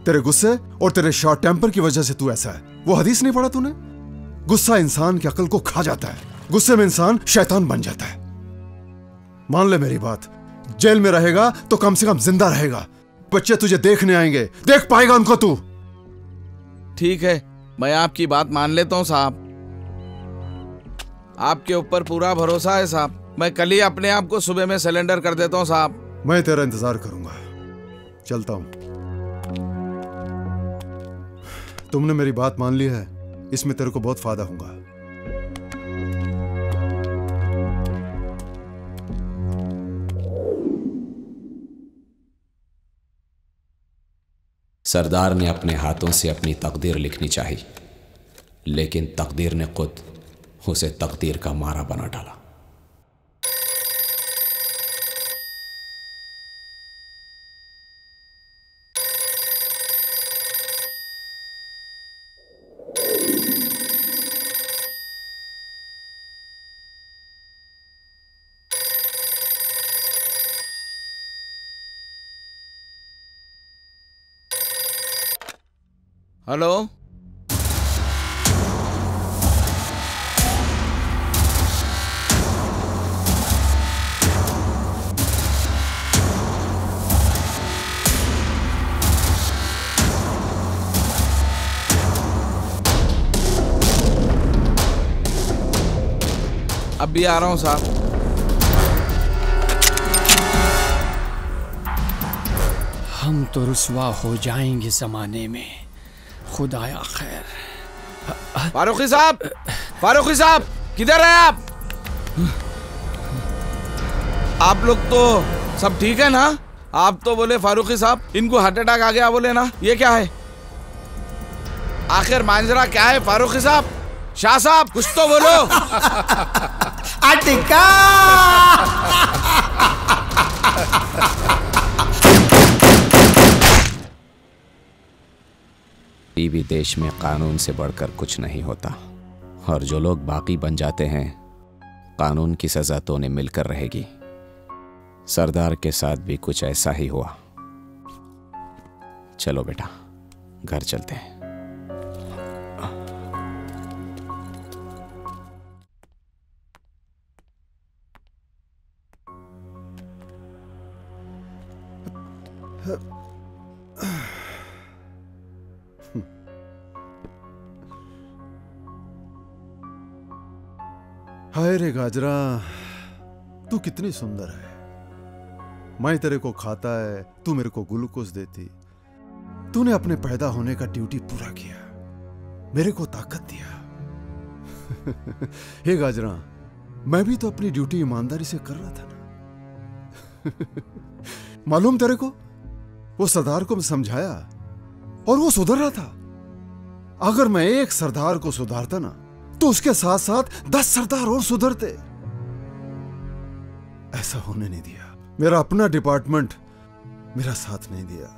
तेरे गुस्से और तेरे शॉर्ट टेम्पर की वजह से तू ऐसा है। वो हदीस नहीं पढ़ा तूने? गुस्सा इंसान की अकल को खा जाता है, गुस्से में इंसान शैतान बन जाता है। मान ले मेरी बात, जेल में रहेगा तो कम से कम जिंदा रहेगा। बच्चे तुझे देखने आएंगे, देख पाएगा उनको तू। ठीक है, मैं आपकी बात मान लेता हूँ साहब। आपके ऊपर पूरा भरोसा है साहब। मैं कल ही अपने आप को सुबह में सिलेंडर कर देता हूँ साहब। मैं तेरा इंतजार करूंगा। चलता हूं। तुमने मेरी बात मान ली है, इसमें तेरे को बहुत फायदा होगा। सरदार ने अपने हाथों से अपनी तकदीर लिखनी चाहिए, लेकिन तकदीर ने खुद उसे तकदीर का मारा बना डाला। हेलो, अभी आ रहा हूं साहब। हम तो रुसवा हो जाएंगे जमाने में, खुदाया खैर। फारूकी साहब, फारूकी साहब, किधर है आप? आप लोग तो सब ठीक है ना? आप तो बोले फारूकी साहब इनको हार्ट अटैक आ गया बोले ना, ये क्या है? आखिर मांजरा क्या है फारूकी साहब? शाह साहब कुछ तो बोलो। अटिका। भी देश में कानून से बढ़कर कुछ नहीं होता, और जो लोग बाकी बन जाते हैं कानून की सजा तो उन्हें मिलकर रहेगी। सरदार के साथ भी कुछ ऐसा ही हुआ। चलो बेटा, घर चलते हैं। हाय रे गाजरा, तू कितनी सुंदर है। मैं तेरे को खाता है, तू मेरे को ग्लूकोज देती। तूने अपने पैदा होने का ड्यूटी पूरा किया, मेरे को ताकत दिया। हे गाजरा, मैं भी तो अपनी ड्यूटी ईमानदारी से कर रहा था ना। मालूम तेरे को, वो सरदार को मैं समझाया और वो सुधर रहा था। अगर मैं एक सरदार को सुधारता ना तो उसके साथ साथ 10 सरदार और सुधरते। ऐसा होने नहीं दिया। मेरा अपना डिपार्टमेंट मेरा साथ नहीं दिया,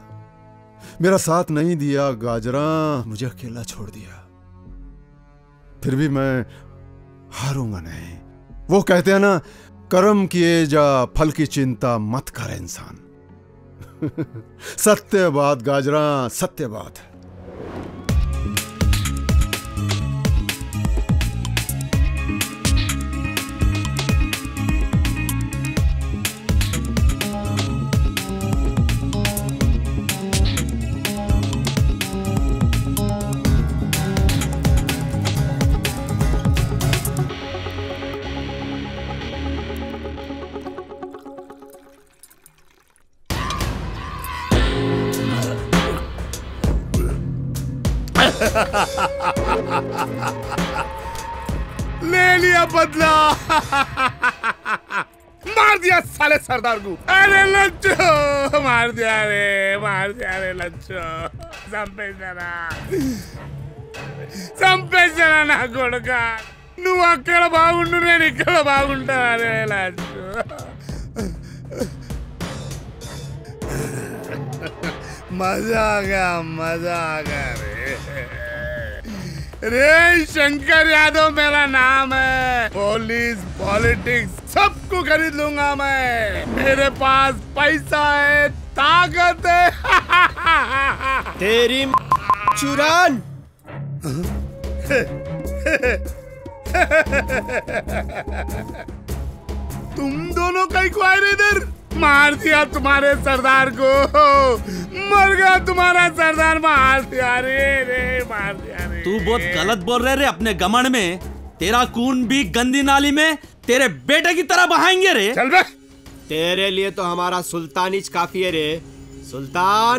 मेरा साथ नहीं दिया गाजरा, मुझे अकेला छोड़ दिया। फिर भी मैं हारूंगा नहीं। वो कहते हैं ना, कर्म किए जा फल की चिंता मत कर इंसान। सत्य बात गाजरा, सत्य बात है। ले लिया बदला। मार दिया साले सरदार को। अरे लच्चो, मार दिया रे लच्चो। చంపేశారా నా కొడుక? నువ్వు అక్కడ బాగుండు, నేను ఇక్కడ బాగుంటా రే లచ్చు. मजा आ गया रे शंकर यादव मेरा नाम है। पुलिस पॉलिटिक्स सबको खरीद लूंगा मैं। मेरे पास पैसा है, ताकत है। तेरी चुरान। तुम दोनों कहीं को आए इधर? मार दिया तुम्हारे सरदार को, मर गया तुम्हारा सरदार, मार दिया रे मार दिया रे। तू बहुत गलत बोल रहे रे। अपने गमन में तेरा खून भी गंदी नाली में तेरे बेटे की तरह बहाएंगे रे। चल बे। तेरे लिए तो हमारा सुल्तानीज काफी है रे। सुल्तान